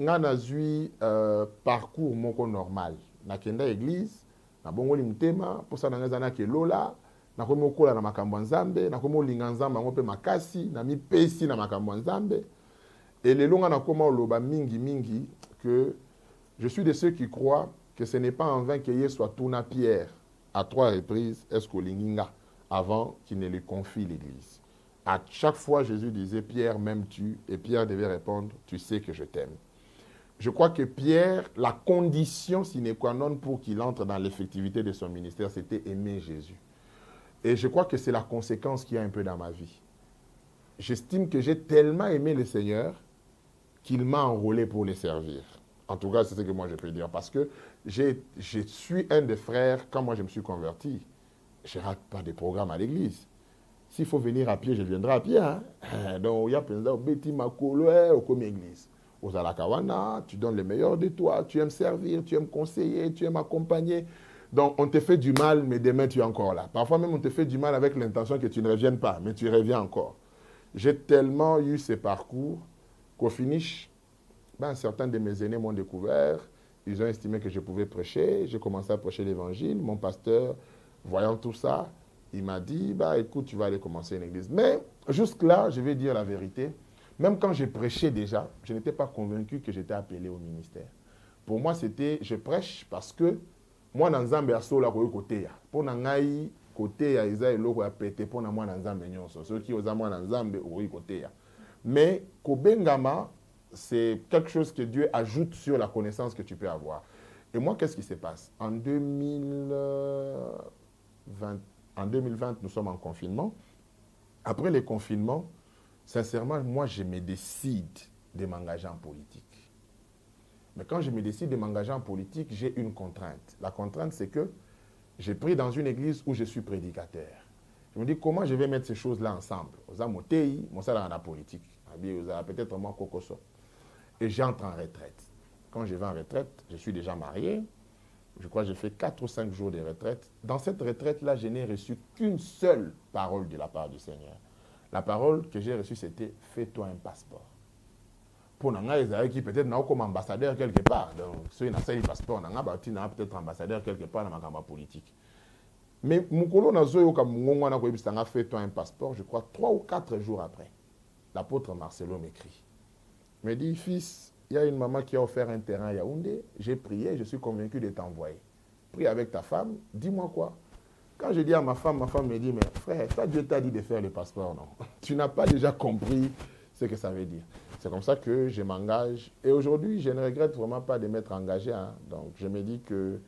a un parcours normal. Na kenda église, na bongo limtema, pour ça na ke lola, na komo kola na makambo nzambe, na komo linga nzambe ngo pe makasi, na mi pesi na makambo nzambe. Et les longs na komo loba mingi que je suis de ceux qui croient que ce n'est pas en vain qu'il soit tourna Pierre à 3 reprises escolinga avant qu'il ne lui confie l'église. À chaque fois, Jésus disait, Pierre, m'aimes-tu? Et Pierre devait répondre, tu sais que je t'aime. Je crois que Pierre, la condition sine qua non pour qu'il entre dans l'effectivité de son ministère, c'était aimer Jésus. Et je crois que c'est la conséquence qu'il y a un peu dans ma vie. J'estime que j'ai tellement aimé le Seigneur qu'il m'a enrôlé pour les servir. En tout cas, c'est ce que moi je peux dire. Parce que je suis un des frères, quand moi je me suis converti, je ne rate pas des programmes à l'église. S'il faut venir à pied, je viendrai à pied. Hein? Donc, il y a plein de Betty Makolo, au comme église. Aux Alakawana, tu donnes le meilleur de toi, tu aimes servir, tu aimes conseiller, tu aimes accompagner. Donc, on te fait du mal, mais demain, tu es encore là. Parfois même, on te fait du mal avec l'intention que tu ne reviennes pas, mais tu reviens encore. J'ai tellement eu ces parcours qu'au finish, certains de mes aînés m'ont découvert. Ils ont estimé que je pouvais prêcher. J'ai commencé à prêcher l'évangile. Mon pasteur, voyant tout ça, il m'a dit, écoute, tu vas aller commencer une église. Mais jusque-là, je vais dire la vérité, même quand j'ai prêché déjà, je n'étais pas convaincu que j'étais appelé au ministère. Pour moi, c'était, je prêche parce que moi, dans Nzambe, à Sola, côté, pour Nangaï, côté, à Isa et Loko, à pété, pour moi, dans Nzambe, ceux qui osent moi, dans Nzambe, côté. Mais, Kobengama, c'est quelque chose que Dieu ajoute sur la connaissance que tu peux avoir. Et moi, qu'est-ce qui se passe? En 2020, nous sommes en confinement. Après le confinement, sincèrement, moi, je me décide de m'engager en politique. Mais quand je me décide de m'engager en politique, j'ai une contrainte. La contrainte, c'est que j'ai pris dans une église où je suis prédicateur. Je me dis, comment je vais mettre ces choses-là ensemble? Mon salaire en politique. Peut-être moi, Kokoso. Et j'entre en retraite. Quand je vais en retraite, je suis déjà marié. Je crois que j'ai fait 4 ou 5 jours de retraite. Dans cette retraite-là, je n'ai reçu qu'une seule parole de la part du Seigneur. La parole que j'ai reçue, c'était « Fais-toi un passeport ». Pour nous, qui peut-être comme ambassadeur quelque part. Donc, ceux qui ont un passeport, nous avons peut-être ambassadeur quelque part dans ma politique. Mais Moukolo n'a pas fait un passeport, je crois, 3 ou 4 jours après. L'apôtre Marcelo m'écrit. Il me dit, fils, il y a une maman qui a offert un terrain à Yaoundé. J'ai prié, je suis convaincu de t'envoyer. Prie avec ta femme, dis-moi quoi. Quand je dis à ma femme me dit, mais frère, toi Dieu t'a dit de faire le passeport, non? Tu n'as pas déjà compris ce que ça veut dire. C'est comme ça que je m'engage. Et aujourd'hui, je ne regrette vraiment pas de m'être engagé. Hein. Donc, je me dis que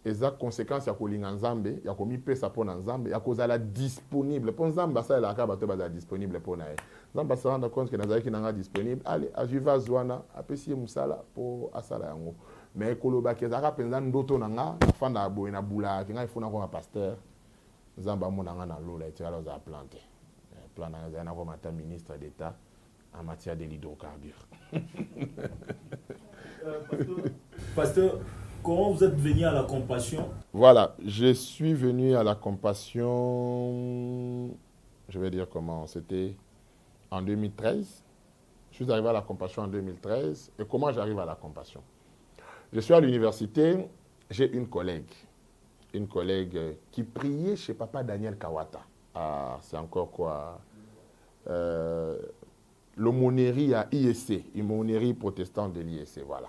les conséquences, il y a que Nzambe, il y a que mi pesa pour Nzambe, il y a que la disponible. Pour Nzambe, ça, il y a disponible pour Nae. Nzambe se rend compte que Nzambe qui n'est disponible. Allez, ajuva zwana, apesi musala pour asala yango. Mais koloba kezaka penza ndoto nanga, na fanda boye na bula, kinga ifuna ko pasteur. Nzambe amonanga na lola etira za planter. Plan na ko mata ministre d'État en matière de l'hydrocarbure. Pasteur, comment vous êtes venu à la compassion? Voilà, je suis venu à la compassion, je vais dire comment, c'était en 2013. Je suis arrivé à la compassion en 2013. Et comment j'arrive à la compassion? Je suis à l'université, j'ai une collègue qui priait chez Papa Daniel Kawata. Ah, c'est encore quoi? L'aumônerie à IEC, l'aumônerie protestante de l'IEC, voilà.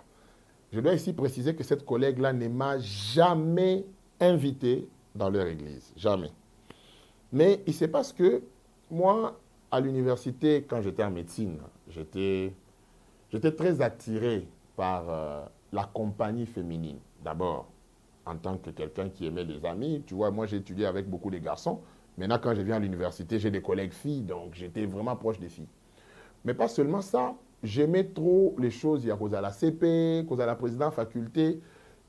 Je dois ici préciser que cette collègue-là ne m'a jamais invité dans leur église, jamais. Mais il se passe que moi, à l'université, quand j'étais en médecine, j'étais très attiré par la compagnie féminine. D'abord, en tant que quelqu'un qui aimait les amis, tu vois, moi j'ai étudié avec beaucoup de garçons. Maintenant, quand je viens à l'université, j'ai des collègues filles, donc j'étais vraiment proche des filles. Mais pas seulement ça, j'aimais trop les choses, il y a cause à la CP, cause à la présidente faculté,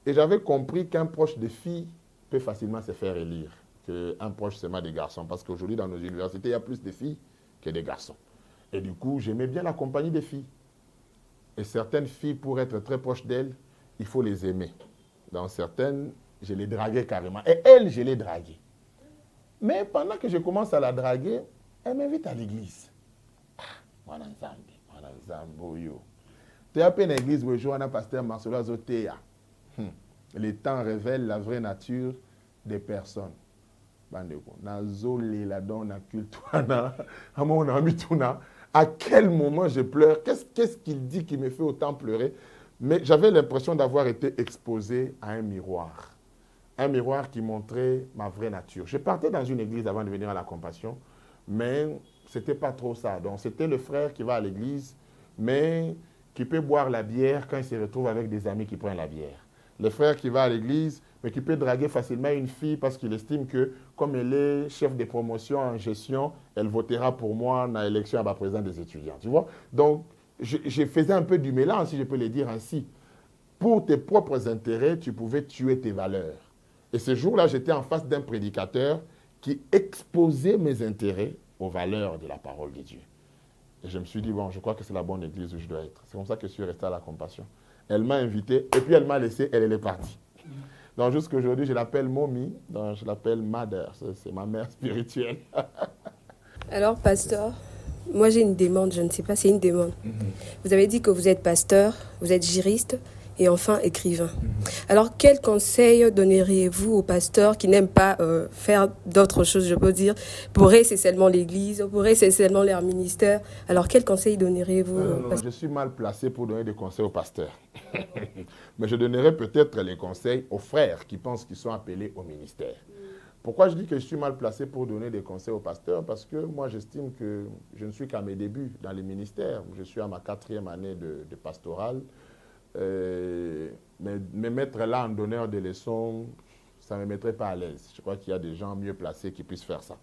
et j'avais compris qu'un proche des filles peut facilement se faire élire qu'un proche seulement des garçons, parce qu'aujourd'hui, dans nos universités, il y a plus de filles que des garçons. Et du coup, j'aimais bien la compagnie des filles. Et certaines filles, pour être très proches d'elles, il faut les aimer. Dans certaines, je les draguais carrément. Et elles, je les draguais. Mais pendant que je commence à la draguer, elle m'invite à l'église. Moi, tu as peine l'église où je suis un pasteur Marcelo Azotea. Les temps révèlent la vraie nature des personnes. À quel moment je pleure? Qu'est-ce qu'il dit qui me fait autant pleurer? Mais j'avais l'impression d'avoir été exposé à un miroir. Un miroir qui montrait ma vraie nature. Je partais dans une église avant de venir à la compassion, mais ce n'était pas trop ça. Donc, c'était le frère qui va à l'église, mais qui peut boire la bière quand il se retrouve avec des amis qui prennent la bière. Le frère qui va à l'église, mais qui peut draguer facilement une fille parce qu'il estime que, comme elle est chef de promotion en gestion, elle votera pour moi dans l'élection à ma présidente des étudiants. Tu vois? Donc, je faisais un peu du mélange, si je peux le dire ainsi. Pour tes propres intérêts, tu pouvais tuer tes valeurs. Et ce jour-là, j'étais en face d'un prédicateur qui exposait mes intérêts aux valeurs de la parole de Dieu. Et je me suis dit, bon, je crois que c'est la bonne église où je dois être. C'est comme ça que je suis resté à la Compassion. Elle m'a invité, et puis elle m'a laissé, elle est partie. Donc jusqu'à aujourd'hui, je l'appelle Mommy, donc je l'appelle Mother, c'est ma mère spirituelle. Alors, pasteur, moi j'ai une demande, je ne sais pas, c'est une demande. Vous avez dit que vous êtes pasteur, vous êtes juriste et enfin écrivain. Alors, quel conseil donneriez-vous aux pasteurs qui n'aiment pas faire d'autres choses, je peux dire? Pour eux, c'est seulement l'église, pour eux, c'est seulement leur ministère. Alors, quel conseil donneriez-vous Je suis mal placé pour donner des conseils aux pasteurs. Mais je donnerai peut-être les conseils aux frères qui pensent qu'ils sont appelés au ministère. Pourquoi je dis que je suis mal placé pour donner des conseils aux pasteurs? Parce que moi, j'estime que je ne suis qu'à mes débuts dans les ministères. Je suis à ma 4e année de pastoral. Mais me mettre là en donneur de leçons, ça ne me mettrait pas à l'aise. Je crois qu'il y a des gens mieux placés qui puissent faire ça.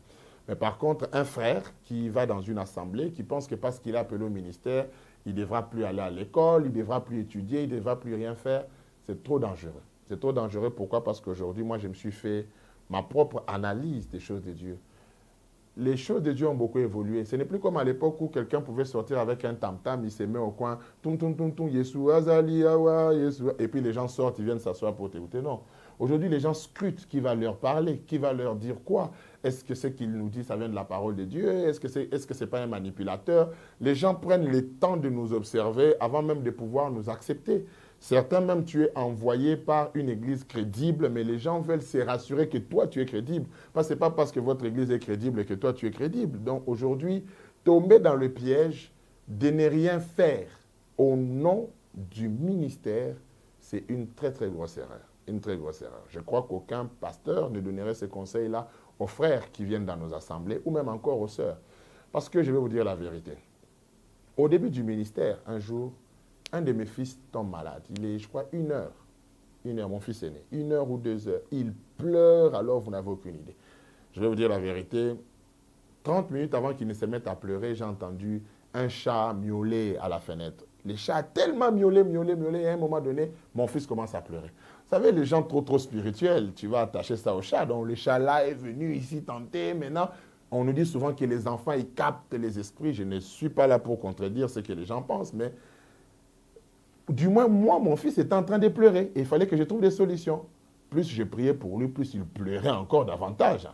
Mais par contre, un frère qui va dans une assemblée, qui pense que parce qu'il est appelé au ministère, il ne devra plus aller à l'école, il ne devra plus étudier, il ne devra plus rien faire, c'est trop dangereux. C'est trop dangereux. Pourquoi? Parce qu'aujourd'hui, moi, je me suis fait ma propre analyse des choses de Dieu. Les choses de Dieu ont beaucoup évolué. Ce n'est plus comme à l'époque où quelqu'un pouvait sortir avec un tam-tam, il se met au coin, tum tum tum tum, Yeshua, Zali, Awa, Yeshua, et puis les gens sortent, ils viennent s'asseoir pour t'écouter. Non. Aujourd'hui, les gens scrutent qui va leur parler, qui va leur dire quoi. Est-ce que ce qu'il nous dit, ça vient de la parole de Dieu? Est-ce que c'est pas un manipulateur? Les gens prennent le temps de nous observer avant même de pouvoir nous accepter. Certains même, tu es envoyé par une église crédible, mais les gens veulent se rassurer que toi, tu es crédible. Ce n'est pas parce que votre église est crédible que toi, tu es crédible. Donc aujourd'hui, tomber dans le piège de ne rien faire au nom du ministère, c'est une très, très grosse erreur. Une très grosse erreur. Je crois qu'aucun pasteur ne donnerait ces conseils-là aux frères qui viennent dans nos assemblées ou même encore aux sœurs. Parce que je vais vous dire la vérité. Au début du ministère, un jour, un de mes fils tombe malade. Il est, je crois, 1 heure. 1 heure, mon fils est né. 1 heure ou 2 heures. Il pleure, alors vous n'avez aucune idée. Je vais vous dire la vérité. 30 minutes avant qu'il ne se mette à pleurer, j'ai entendu un chat miauler à la fenêtre. Les chats ont tellement miaulé, et à un moment donné, mon fils commence à pleurer. Vous savez, les gens trop spirituels, tu vas attacher ça au chat. Donc le chat là est venu ici tenter. Maintenant, on nous dit souvent que les enfants, ils captent les esprits. Je ne suis pas là pour contredire ce que les gens pensent, mais du moins, moi, mon fils était en train de pleurer. Et il fallait que je trouve des solutions. Plus je priais pour lui, plus il pleurait encore davantage.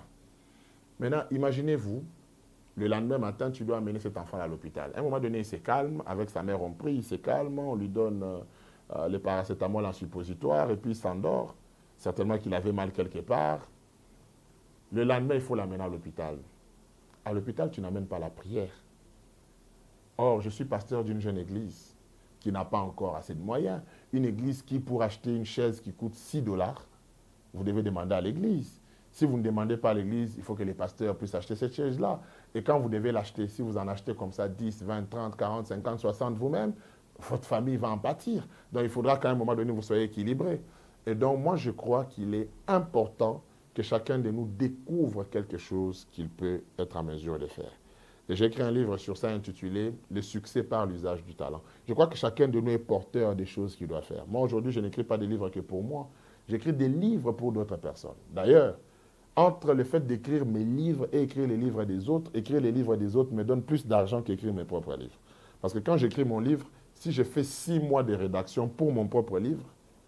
Maintenant, imaginez-vous, le lendemain matin, tu dois amener cet enfant à l'hôpital. À un moment donné, il se calme. Avec sa mère, on prie, il se calme. On lui donne le paracétamol en suppositoire et puis il s'endort. Certainement qu'il avait mal quelque part. Le lendemain, il faut l'amener à l'hôpital. À l'hôpital, tu n'amènes pas la prière. Or, je suis pasteur d'une jeune église qui n'a pas encore assez de moyens. Une église qui, pour acheter une chaise qui coûte 6 $, vous devez demander à l'église. Si vous ne demandez pas à l'église, il faut que les pasteurs puissent acheter cette chaise-là. Et quand vous devez l'acheter, si vous en achetez comme ça 10, 20, 30, 40, 50, 60 vous-même, votre famille va en pâtir. Donc il faudra qu'à un moment donné, vous soyez équilibrés. Et donc moi, je crois qu'il est important que chacun de nous découvre quelque chose qu'il peut être en mesure de faire. Et j'ai écrit un livre sur ça intitulé « Le succès par l'usage du talent ». Je crois que chacun de nous est porteur des choses qu'il doit faire. Moi, aujourd'hui, je n'écris pas des livres que pour moi. J'écris des livres pour d'autres personnes. D'ailleurs, entre le fait d'écrire mes livres et écrire les livres des autres, écrire les livres des autres me donne plus d'argent qu'écrire mes propres livres. Parce que quand j'écris mon livre, si je fais 6 mois de rédaction pour mon propre livre,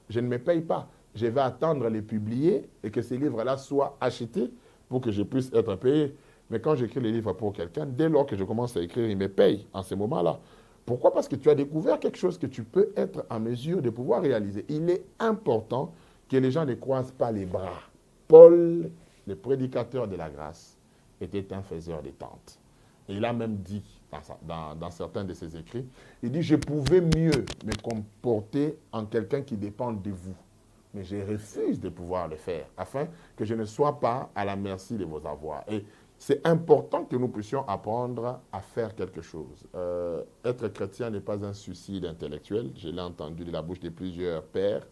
je ne me paye pas. Je vais attendre les publier et que ces livres-là soient achetés pour que je puisse être payé. Mais quand j'écris les livres pour quelqu'un, dès lors que je commence à écrire, il me paye en ce moment-là. Pourquoi? Parce que tu as découvert quelque chose que tu peux être en mesure de pouvoir réaliser. Il est important que les gens ne croisent pas les bras. Paul, le prédicateur de la grâce, était un faiseur de tentes. Et il a même dit, dans certains de ses écrits, il dit « Je pouvais mieux me comporter en quelqu'un qui dépend de vous. Mais je refuse de pouvoir le faire, afin que je ne sois pas à la merci de vos avoirs. » Et c'est important que nous puissions apprendre à faire quelque chose. Être chrétien n'est pas un suicide intellectuel. Je l'ai entendu de la bouche de plusieurs pères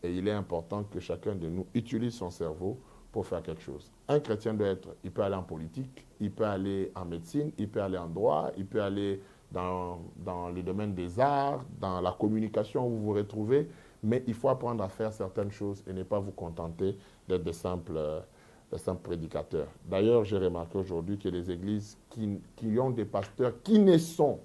Et il est important que chacun de nous utilise son cerveau pour faire quelque chose. Un chrétien doit être, il peut aller en politique, il peut aller en médecine, il peut aller en droit, il peut aller dans les domaines des arts, dans la communication où vous vous retrouvez, mais il faut apprendre à faire certaines choses et ne pas vous contenter d'être des simples prédicateurs. D'ailleurs, j'ai remarqué aujourd'hui que les églises qui ont des pasteurs qui ne sont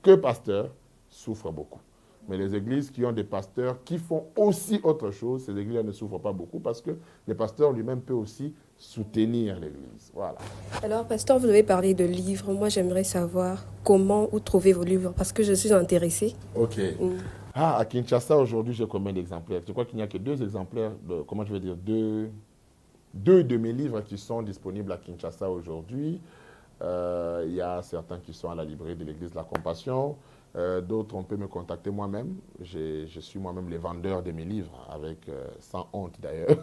que pasteurs souffrent beaucoup. Mais les églises qui ont des pasteurs qui font aussi autre chose, ces églises ne souffrent pas beaucoup parce que le pasteur lui-même peut aussi soutenir l'église. Voilà. Alors, pasteur, vous avez parlé de livres. Moi, j'aimerais savoir comment vous trouvez vos livres parce que je suis intéressée. Ok. À Kinshasa, aujourd'hui, j'ai combien d'exemplaires? Je crois qu'il n'y a que 2 exemplaires, deux de mes livres qui sont disponibles à Kinshasa aujourd'hui. Il y a certains qui sont à la librairie de l'Église de la Compassion. D'autres, on peut me contacter moi-même. Je suis moi-même le vendeur de mes livres, sans honte d'ailleurs.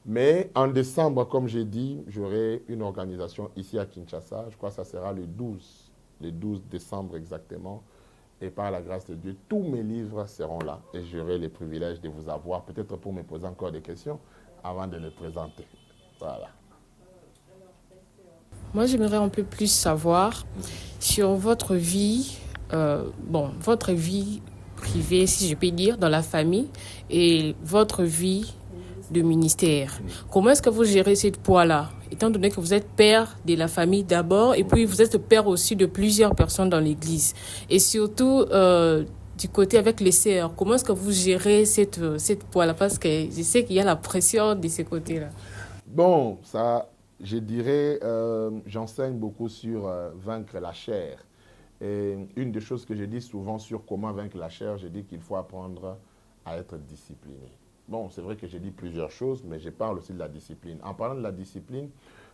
Mais en décembre, comme j'ai dit, j'aurai une organisation ici à Kinshasa. Je crois que ça sera le 12 décembre exactement. Et par la grâce de Dieu, tous mes livres seront là. Et j'aurai le privilège de vous avoir, peut-être pour me poser encore des questions, avant de les présenter. Voilà. Moi, j'aimerais un peu plus savoir sur votre vie, votre vie privée, si je puis dire, dans la famille et votre vie de ministère. Comment est-ce que vous gérez cette poids-là, étant donné que vous êtes père de la famille d'abord et puis vous êtes père aussi de plusieurs personnes dans l'église et surtout du côté avec les sœurs, comment est-ce que vous gérez cette poids-là parce que je sais qu'il y a la pression de ces côtés-là. Bon, ça, je dirais, j'enseigne beaucoup sur vaincre la chair. Et une des choses que je dis souvent sur comment vaincre la chair, je dis qu'il faut apprendre à être discipliné. Bon, c'est vrai que j'ai dit plusieurs choses, mais je parle aussi de la discipline. En parlant de la discipline,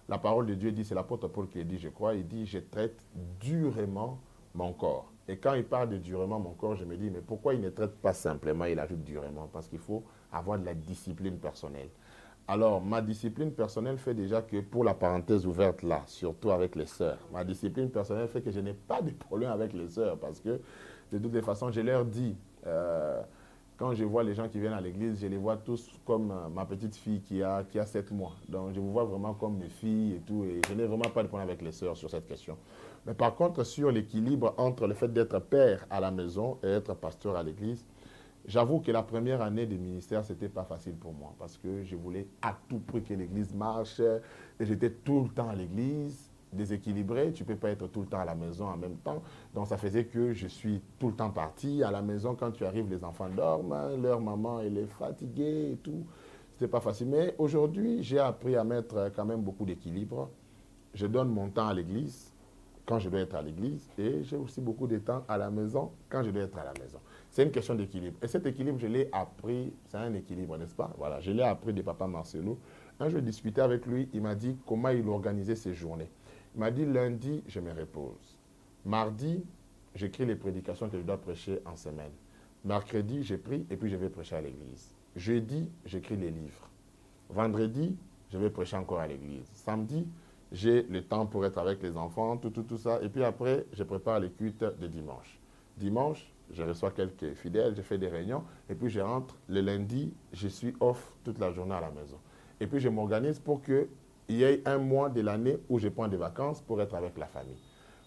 la parole de Dieu dit, c'est l'apôtre Paul qui dit, je crois, il dit, je traite durement mon corps. Et quand il parle de durement mon corps, je me dis, mais pourquoi il ne traite pas simplement, il ajoute durement? Parce qu'il faut avoir de la discipline personnelle. Alors, ma discipline personnelle fait déjà que, pour la parenthèse ouverte là, surtout avec les sœurs, ma discipline personnelle fait que je n'ai pas de problème avec les sœurs parce que, de toutes les façons, je leur dis, quand je vois les gens qui viennent à l'église, je les vois tous comme ma petite fille qui a 7 mois. Donc, je vous vois vraiment comme mes filles et tout, et je n'ai vraiment pas de problème avec les sœurs sur cette question. Mais par contre, sur l'équilibre entre le fait d'être père à la maison et être pasteur à l'église, j'avoue que la première année de ministère, ce n'était pas facile pour moi parce que je voulais à tout prix que l'église marche et j'étais tout le temps à l'église, déséquilibré. Tu ne peux pas être tout le temps à la maison en même temps. Donc, ça faisait que je suis tout le temps parti. À la maison, quand tu arrives, les enfants dorment, leur maman, elle est fatiguée et tout. Ce n'était pas facile. Mais aujourd'hui, j'ai appris à mettre quand même beaucoup d'équilibre. Je donne mon temps à l'église quand je dois être à l'église et j'ai aussi beaucoup de temps à la maison quand je dois être à la maison. C'est une question d'équilibre. Et cet équilibre, je l'ai appris, c'est un équilibre, n'est-ce pas? Voilà, je l'ai appris de papa Marcelo. Un jour, je discutais avec lui, il m'a dit comment il organisait ses journées. Il m'a dit lundi, je me repose. Mardi, j'écris les prédications que je dois prêcher en semaine. Mercredi, je prie et puis je vais prêcher à l'église. Jeudi, j'écris les livres. Vendredi, je vais prêcher encore à l'église. Samedi, j'ai le temps pour être avec les enfants, tout ça. Et puis après, je prépare les cultes de dimanche. Dimanche, je reçois quelques fidèles, je fais des réunions. Et puis je rentre. Le lundi, je suis off toute la journée à la maison. Et puis je m'organise pour qu'il y ait un mois de l'année où je prends des vacances pour être avec la famille.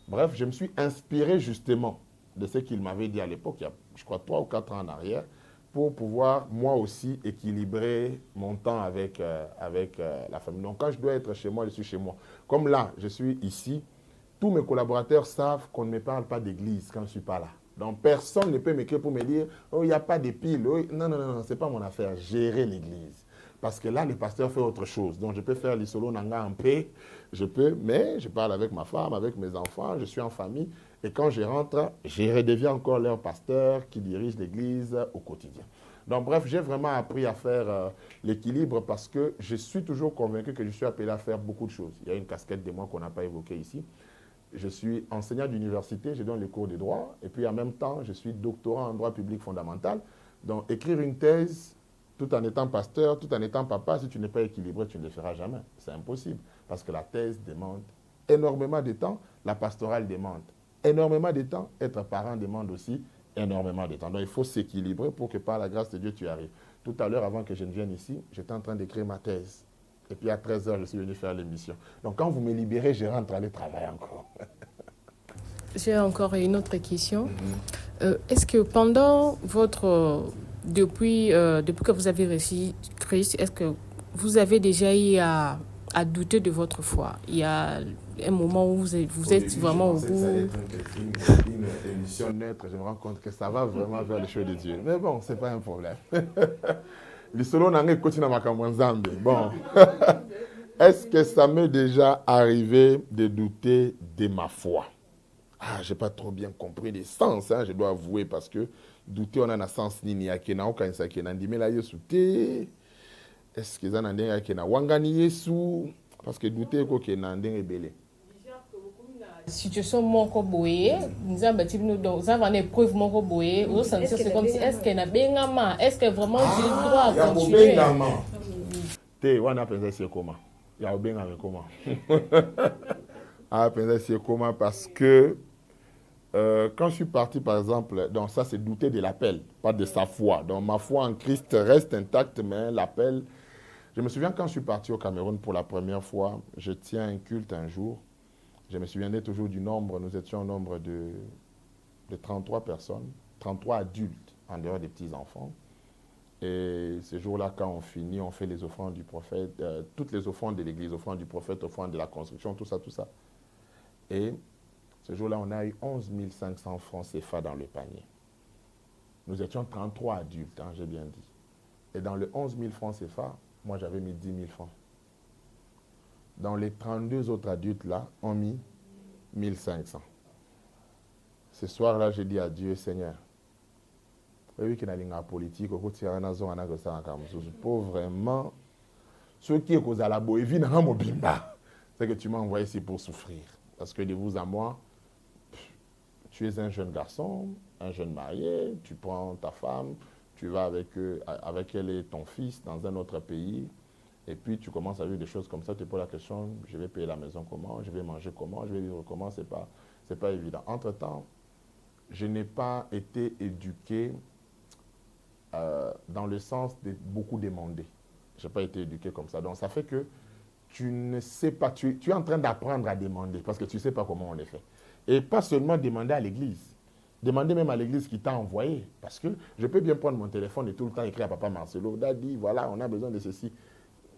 Bref, je me suis inspiré justement de ce qu'il m'avait dit à l'époque, il y a, je crois, 3 ou 4 ans en arrière, pour pouvoir, moi aussi, équilibrer mon temps avec la famille. Donc, quand je dois être chez moi, je suis chez moi. Comme là, je suis ici, tous mes collaborateurs savent qu'on ne me parle pas d'église quand je ne suis pas là. Donc, personne ne peut m'écrire pour me dire « Oh, il n'y a pas de pile. Oh, non, ce n'est pas mon affaire. Gérer l'église. » Parce que là, le pasteur fait autre chose. Donc, je peux faire l'isolo nanga en paix. Je peux, mais je parle avec ma femme, avec mes enfants. Je suis en famille. Et quand je rentre, je redeviens encore leur pasteur qui dirige l'église au quotidien. Donc, bref, j'ai vraiment appris à faire l'équilibre parce que je suis toujours convaincu que je suis appelé à faire beaucoup de choses. Il y a une casquette de moi qu'on n'a pas évoquée ici. Je suis enseignant d'université, je donne les cours de droit. Et puis, en même temps, je suis doctorant en droit public fondamental. Donc, écrire une thèse, tout en étant pasteur, tout en étant papa, si tu n'es pas équilibré, tu ne le feras jamais. C'est impossible. Parce que la thèse demande énormément de temps, la pastorale demande énormément de temps, être parent demande aussi énormément de temps. Donc, il faut s'équilibrer pour que par la grâce de Dieu, tu arrives. Tout à l'heure, avant que je ne vienne ici, j'étais en train d'écrire ma thèse. Et puis, à 13h, je suis venu faire l'émission. Donc, quand vous me libérez, je rentre aller travailler encore. J'ai encore une autre question. Est-ce que pendant votre... depuis que vous avez reçu Christ, est-ce que vous avez déjà eu à douter de votre foi? Il y a un moment où vous êtes vraiment au bout. Une émission neutre, je me rends compte que ça va vraiment vers les choses de Dieu. Mais bon, ce n'est pas un problème. Bon. Est-ce que ça m'est déjà arrivé de douter de ma foi? Ah, je n'ai pas trop bien compris les sens, hein, je dois avouer, parce que douter, on a un sens ni à kena aucun sa kena ndime la yesu te. Est-ce que ça n'a pas kena wangani yesu? Parce que douter ko kena ndenge belé. Situation moko boye, nous avons une épreuve moko boye, au sens c'est comme si est-ce qu'elle a bengama, est-ce que vraiment j'ai le droit à continuer? Te wana pensa c'est comment? Ya bengama comment? Ah pensa c'est comment parce que quand je suis parti, par exemple, donc ça c'est douter de l'appel, pas de sa foi. Donc ma foi en Christ reste intacte, mais l'appel... Je me souviens quand je suis parti au Cameroun pour la première fois, je tiens un culte un jour. Je me souviendrai toujours du nombre, nous étions au nombre de 33 personnes, 33 adultes en dehors des petits-enfants. Et ce jour-là, quand on finit, on fait les offrandes du prophète, toutes les offrandes de l'église, offrandes du prophète, offrandes de la construction, tout ça, tout ça. Et ce jour-là, on a eu 11 500 francs CFA dans le panier. Nous étions 33 adultes, hein, j'ai bien dit. Et dans le 11 000 francs CFA, moi j'avais mis 10 000 francs. Dans les 32 autres adultes-là, ont mis 1500. Ce soir-là, j'ai dit à Dieu, Seigneur, oui, qu'il y a une politique, pour vraiment, ce qui est cause à la boévie, c'est que tu m'as envoyé ici pour souffrir. Parce que de vous à moi, tu es un jeune garçon, un jeune marié, tu prends ta femme, tu vas avec elle et ton fils dans un autre pays, et puis tu commences à vivre des choses comme ça, tu te poses la question, je vais payer la maison comment, je vais manger comment, je vais vivre comment, c'est pas évident. Entre-temps, je n'ai pas été éduqué dans le sens de beaucoup demander. Je n'ai pas été éduqué comme ça. Donc ça fait que tu ne sais pas, tu es en train d'apprendre à demander parce que tu ne sais pas comment on les fait. Et pas seulement demander à l'église. Demander même à l'église qui t'a envoyé. Parce que je peux bien prendre mon téléphone et tout le temps écrire à papa Marcelo, Daddy, voilà, on a besoin de ceci.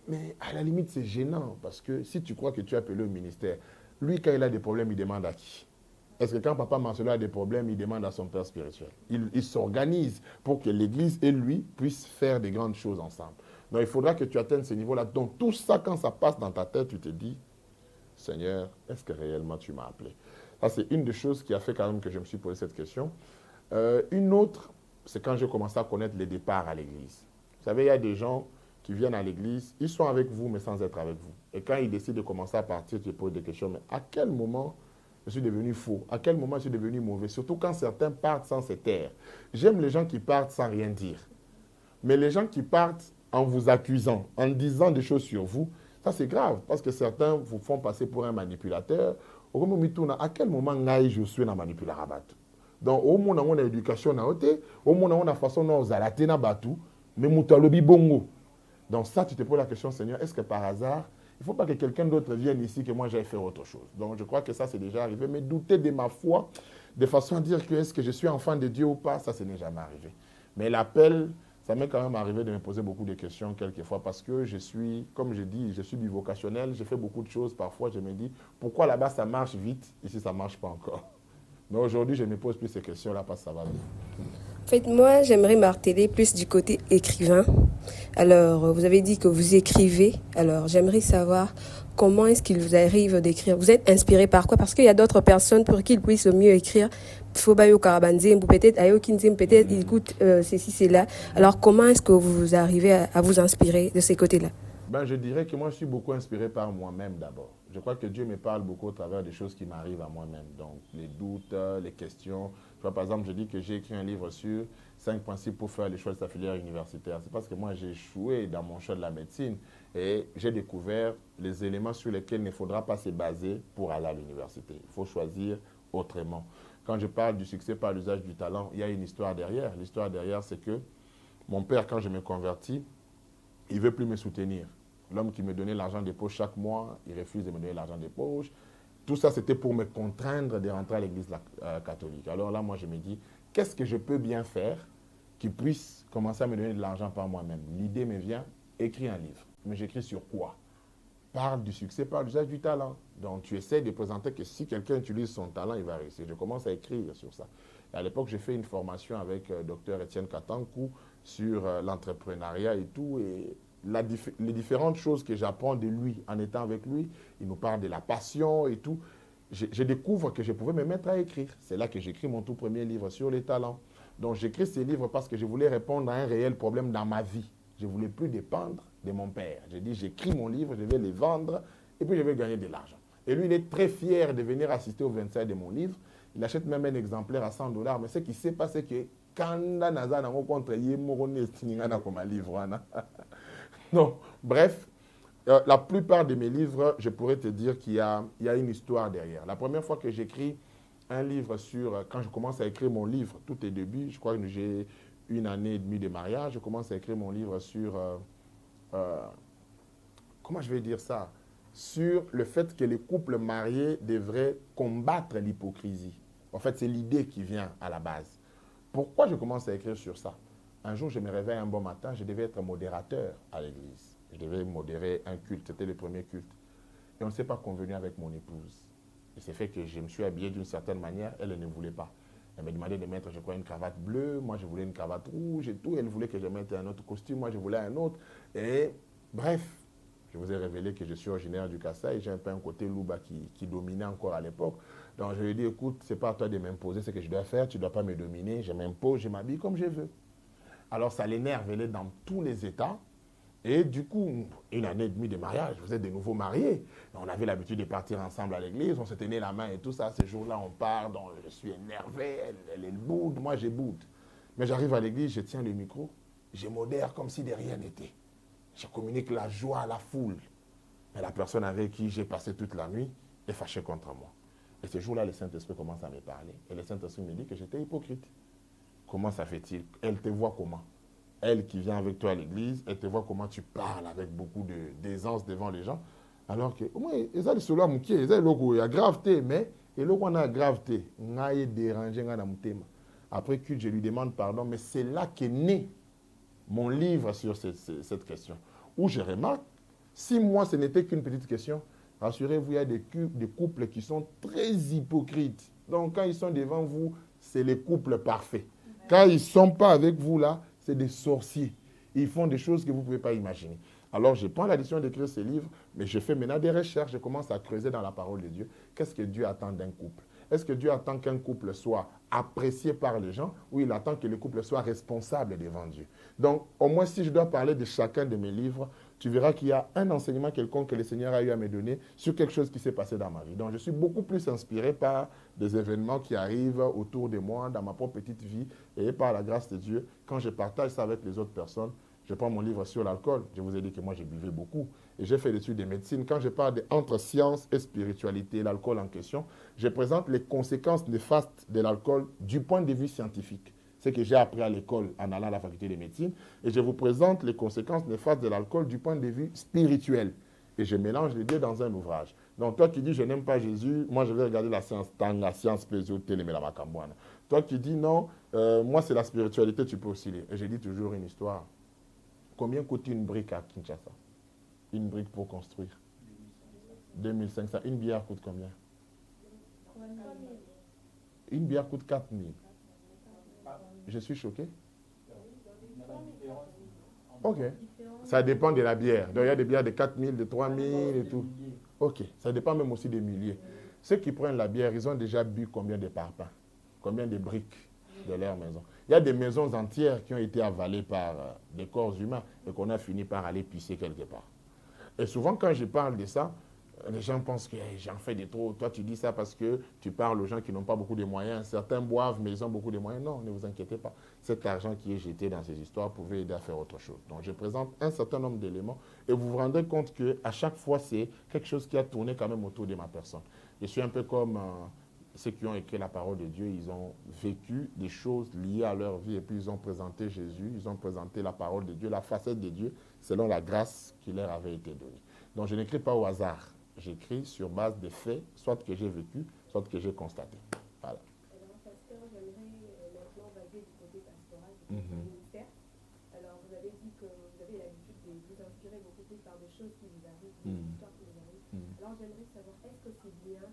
Mais à la limite, c'est gênant parce que si tu crois que tu es appelé au ministère, lui, quand il a des problèmes, il demande à qui? Est-ce que quand papa Marcelo a des problèmes, il demande à son père spirituel? Il s'organise pour que l'église et lui puissent faire des grandes choses ensemble. Donc il faudra que tu atteignes ce niveau-là. Donc tout ça, quand ça passe dans ta tête, tu te dis, Seigneur, est-ce que réellement tu m'as appelé? Ça, c'est une des choses qui a fait quand même que je me suis posé cette question. Une autre, c'est quand j'ai commencé à connaître les départs à l'église. Vous savez, il y a des gens qui viennent à l'église, ils sont avec vous, mais sans être avec vous. Et quand ils décident de commencer à partir, tu te poses des questions, mais à quel moment je suis devenu faux? À quel moment je suis devenu mauvais? Surtout quand certains partent sans se taire. J'aime les gens qui partent sans rien dire. Mais les gens qui partent en vous accusant, en disant des choses sur vous, ça c'est grave, parce que certains vous font passer pour un manipulateur. À quel moment je suis un manipulateur? Donc, au moins, on a l'éducation, au moins, on a façon de mais moutalobi bongo. Donc, ça, tu te poses la question, Seigneur, est-ce que par hasard, il ne faut pas que quelqu'un d'autre vienne ici, que moi j'aille faire autre chose? Donc, je crois que ça, c'est déjà arrivé. Mais douter de ma foi, de façon à dire que est-ce que je suis enfant de Dieu ou pas, ça, ce n'est jamais arrivé. Mais l'appel, ça m'est quand même arrivé de me poser beaucoup de questions quelquefois parce que je suis, comme je dis, je suis bivocationnel, je fais beaucoup de choses. Parfois, je me dis, pourquoi là-bas ça marche vite, ici ça ne marche pas encore? Mais aujourd'hui, je ne me pose plus ces questions-là parce que ça va bien. En fait, moi, j'aimerais marteler plus du côté écrivain. Alors, vous avez dit que vous écrivez. Alors, j'aimerais savoir comment est-ce qu'il vous arrive d'écrire. Vous êtes inspiré par quoi? Parce qu'il y a d'autres personnes pour qui ils puissent mieux écrire. Peut-être ils écoutent ceci, cela. Alors, comment est-ce que vous arrivez à vous inspirer de ces côtés-là? Je dirais que moi, je suis beaucoup inspiré par moi-même d'abord. Je crois que Dieu me parle beaucoup au travers des choses qui m'arrivent à moi-même. Donc, les doutes, les questions. Tu vois, par exemple, je dis que j'ai écrit un livre sur 5 principes pour faire les choix de sa filière universitaire. C'est parce que moi, j'ai échoué dans mon choix de la médecine et j'ai découvert les éléments sur lesquels il ne faudra pas se baser pour aller à l'université. Il faut choisir autrement. Quand je parle du succès par l'usage du talent, il y a une histoire derrière. L'histoire derrière, c'est que mon père, quand je me convertis, il ne veut plus me soutenir. L'homme qui me donnait l'argent des poches chaque mois, il refuse de me donner l'argent des poches. Tout ça, c'était pour me contraindre de rentrer à l'église catholique. Alors là, moi, je me dis, qu'est-ce que je peux bien faire qui puisse commencer à me donner de l'argent par moi-même? L'idée me vient, écris un livre. Mais j'écris sur quoi? Parle du succès par l'usage du talent. Donc, tu essaies de présenter que si quelqu'un utilise son talent, il va réussir. Je commence à écrire sur ça. Et à l'époque, j'ai fait une formation avec Dr Étienne Katankou sur l'entrepreneuriat et tout. Et les différentes choses que j'apprends de lui en étant avec lui, il nous parle de la passion et tout. Je découvre que je pouvais me mettre à écrire. C'est là que j'écris mon tout premier livre sur les talents. Donc, j'écris ces livres parce que je voulais répondre à un réel problème dans ma vie. Je ne voulais plus dépendre de mon père. J'ai dit, j'écris mon livre, je vais les vendre et puis je vais gagner de l'argent. Et lui, il est très fier de venir assister au 25 de mon livre. Il achète même un exemplaire à $100. Mais ce qui s'est passé, c'est que quand Naza n'a rencontré comme livre. Donc, bref, la plupart de mes livres, je pourrais te dire qu'il y a une histoire derrière. La première fois que j'écris un livre sur, quand je commence à écrire mon livre, tout est début, je crois que j'ai 1 année et demie de mariage, je commence à écrire mon livre sur, comment je vais dire ça, sur le fait que les couples mariés devraient combattre l'hypocrisie. En fait, c'est l'idée qui vient à la base. Pourquoi je commence à écrire sur ça? Un jour, je me réveille un bon matin, je devais être modérateur à l'église. Je devais modérer un culte, c'était le premier culte. Et on ne s'est pas convenu avec mon épouse. Et c'est fait que je me suis habillé d'une certaine manière, elle ne voulait pas. Elle me demandait de mettre, je crois, une cravate bleue, moi je voulais une cravate rouge et tout. Elle voulait que je mette un autre costume, moi je voulais un autre. Et bref, je vous ai révélé que je suis originaire du Kassai, j'ai un peu un côté louba qui dominait encore à l'époque. Donc je lui ai dit, écoute, c'est pas à toi de m'imposer ce que je dois faire, tu ne dois pas me dominer, je m'impose, je m'habille comme je veux. Alors ça l'énerve, elle est dans tous les états. Et du coup, 1 année et demie de mariage, vous êtes de nouveau mariés. On avait l'habitude de partir ensemble à l'église, on se tenait la main et tout ça. Ces jours-là, on part, donc je suis énervé, elle boude, moi je boude. Mais j'arrive à l'église, je tiens le micro, je modère comme si de rien n'était. Je communique la joie à la foule. Mais la personne avec qui j'ai passé toute la nuit est fâchée contre moi. Et ce jour-là, le Saint-Esprit commence à me parler. Et le Saint-Esprit me dit que j'étais hypocrite. Comment ça fait-il? Elle te voit comment? Elle qui vient avec toi à l'église, elle te voit comment tu parles avec beaucoup d'aisance devant les gens. Alors que, au moins, ils ont cela mouké, ils ont la gravité, mais ils ont la gravité. Ils ont dérangé dans mon thème. Après que je lui demande pardon, mais c'est là qu'est né mon livre sur cette question. Où je remarque, si moi ce n'était qu'une petite question, rassurez-vous, il y a des couples qui sont très hypocrites. Donc quand ils sont devant vous, c'est les couples parfaits. Quand ils ne sont pas avec vous là, c'est des sorciers. Ils font des choses que vous ne pouvez pas imaginer. Alors, je prends la décision d'écrire ce livre, mais je fais maintenant des recherches, je commence à creuser dans la parole de Dieu. Qu'est-ce que Dieu attend d'un couple? Est-ce que Dieu attend qu'un couple soit apprécié par les gens ou il attend que le couple soit responsable devant Dieu? Donc, au moins, si je dois parler de chacun de mes livres, tu verras qu'il y a un enseignement quelconque que le Seigneur a eu à me donner sur quelque chose qui s'est passé dans ma vie. Donc, je suis beaucoup plus inspiré par des événements qui arrivent autour de moi, dans ma propre petite vie, et par la grâce de Dieu, quand je partage ça avec les autres personnes, je prends mon livre sur l'alcool. Je vous ai dit que moi, je buvais beaucoup. Et j'ai fait l'étude de médecine. Quand je parle entre science et spiritualité, l'alcool en question, je présente les conséquences néfastes de l'alcool du point de vue scientifique. C'est ce que j'ai appris à l'école en allant à la faculté de médecine. Et je vous présente les conséquences néfastes de l'alcool du point de vue spirituel. Et je mélange les deux dans un ouvrage. Donc, toi qui dis, je n'aime pas Jésus, moi, je vais regarder la science plaisir, téléméla macambouane. Toi qui dis, non, moi, c'est la spiritualité, tu peux osciller. Et je dis toujours une histoire. Combien coûte une brique à Kinshasa? Une brique pour construire 2500. Une bière coûte combien? Une bière coûte 4000. Je suis choqué. Ok. Ça dépend de la bière. Donc il y a des bières de 4000, de 3000 et tout. Ok. Ça dépend même aussi des milliers. Ceux qui prennent la bière, ils ont déjà bu combien de parpaings? Combien de briques de leur maison? Il y a des maisons entières qui ont été avalées par des corps humains et qu'on a fini par aller pisser quelque part. Et souvent, quand je parle de ça, les gens pensent que hey, j'en fais de trop. Toi, tu dis ça parce que tu parles aux gens qui n'ont pas beaucoup de moyens. Certains boivent, mais ils ont beaucoup de moyens. Non, ne vous inquiétez pas. Cet argent qui est jeté dans ces histoires pouvait aider à faire autre chose. Donc, je présente un certain nombre d'éléments et vous vous rendrez compte qu'à chaque fois, c'est quelque chose qui a tourné quand même autour de ma personne. Je suis un peu comme ceux qui ont écrit la parole de Dieu, ils ont vécu des choses liées à leur vie et puis ils ont présenté Jésus, ils ont présenté la parole de Dieu, la facette de Dieu, selon la grâce qui leur avait été donnée. Donc je n'écris pas au hasard, j'écris sur base des faits, soit que j'ai vécu, soit que j'ai constaté. Voilà. Alors, pasteur, j'aimerais maintenant vaguer du côté pastoral, du ministère. Alors, vous avez dit que vous avez l'habitude de vous inspirer beaucoup plus par des choses qui vous arrivent, des histoires qui vous arrivent. Alors, j'aimerais savoir, est-ce que c'est bien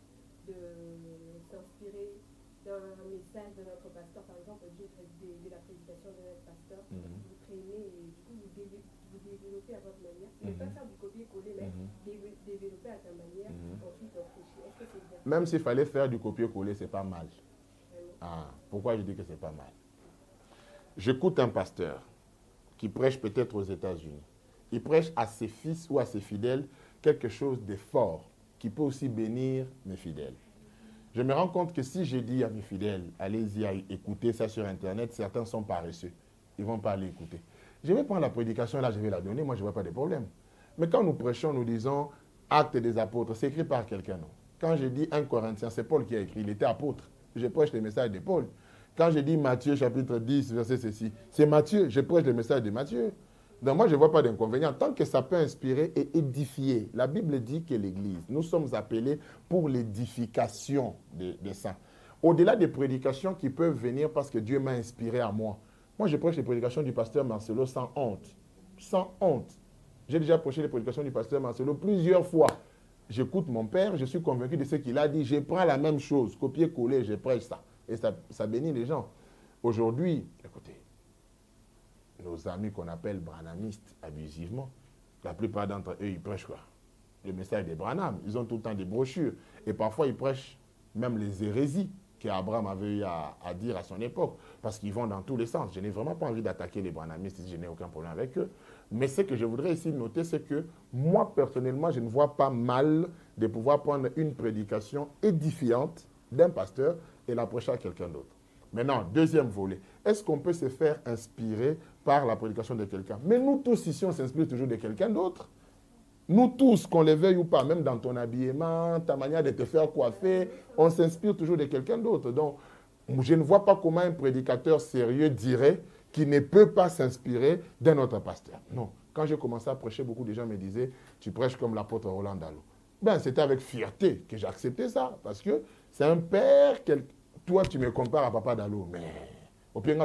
de s'inspirer d'un message de notre pasteur, par exemple, de la prédication de notre pasteur, vous traînez et du coup vous développez à votre manière, ne pas faire du copier-coller, mais développer à ta manière, ensuite réfléchir. Est-ce que c'est bien? Même s'il fallait faire du copier-coller, c'est pas mal. Ah, pourquoi je dis que c'est pas mal? J'écoute un pasteur qui prêche peut-être aux États-Unis. Il prêche à ses fils ou à ses fidèles quelque chose de fort qui peut aussi bénir mes fidèles. Je me rends compte que si je dis à mes fidèles, allez-y écouter ça sur Internet, certains sont paresseux. Ils ne vont pas aller écouter. Je vais prendre la prédication, là, je vais la donner, moi, je ne vois pas de problème. Mais quand nous prêchons, nous disons Actes des apôtres, c'est écrit par quelqu'un, non? Quand je dis 1 Corinthiens, c'est Paul qui a écrit, il était apôtre. Je prêche les messages de Paul. Quand je dis Matthieu, chapitre 10, verset ceci, c'est Matthieu, je prêche les messages de Matthieu. Donc moi, je ne vois pas d'inconvénient. Tant que ça peut inspirer et édifier. La Bible dit que l'Église, nous sommes appelés pour l'édification des saints. Au-delà des prédications qui peuvent venir parce que Dieu m'a inspiré à moi. Moi, je prêche les prédications du pasteur Marcelo sans honte. Sans honte. J'ai déjà prêché les prédications du pasteur Marcelo plusieurs fois. J'écoute mon père, je suis convaincu de ce qu'il a dit. Je prends la même chose, copier-coller, je prêche ça. Et ça bénit les gens. Aujourd'hui, écoutez, nos amis qu'on appelle branhamistes abusivement, la plupart d'entre eux, ils prêchent quoi? Le message des Branham. Ils ont tout le temps des brochures. Et parfois, ils prêchent même les hérésies qu'Abraham avait eu à dire à son époque. Parce qu'ils vont dans tous les sens. Je n'ai vraiment pas envie d'attaquer les branhamistes, je n'ai aucun problème avec eux. Mais ce que je voudrais ici noter, c'est que moi, personnellement, je ne vois pas mal de pouvoir prendre une prédication édifiante d'un pasteur et la prêcher à quelqu'un d'autre. Maintenant, deuxième volet. Est-ce qu'on peut se faire inspirer par la prédication de quelqu'un? Mais nous tous ici, on s'inspire toujours de quelqu'un d'autre. Nous tous, qu'on les veuille ou pas, même dans ton habillement, ta manière de te faire coiffer, on s'inspire toujours de quelqu'un d'autre. Donc, je ne vois pas comment un prédicateur sérieux dirait qu'il ne peut pas s'inspirer d'un autre pasteur. Non. Quand j'ai commencé à prêcher, beaucoup de gens me disaient, tu prêches comme l'apôtre Roland Dallot. Ben, c'était avec fierté que j'ai accepté ça, parce que c'est un père, toi tu me compares à Papa Dallot, mais au pire,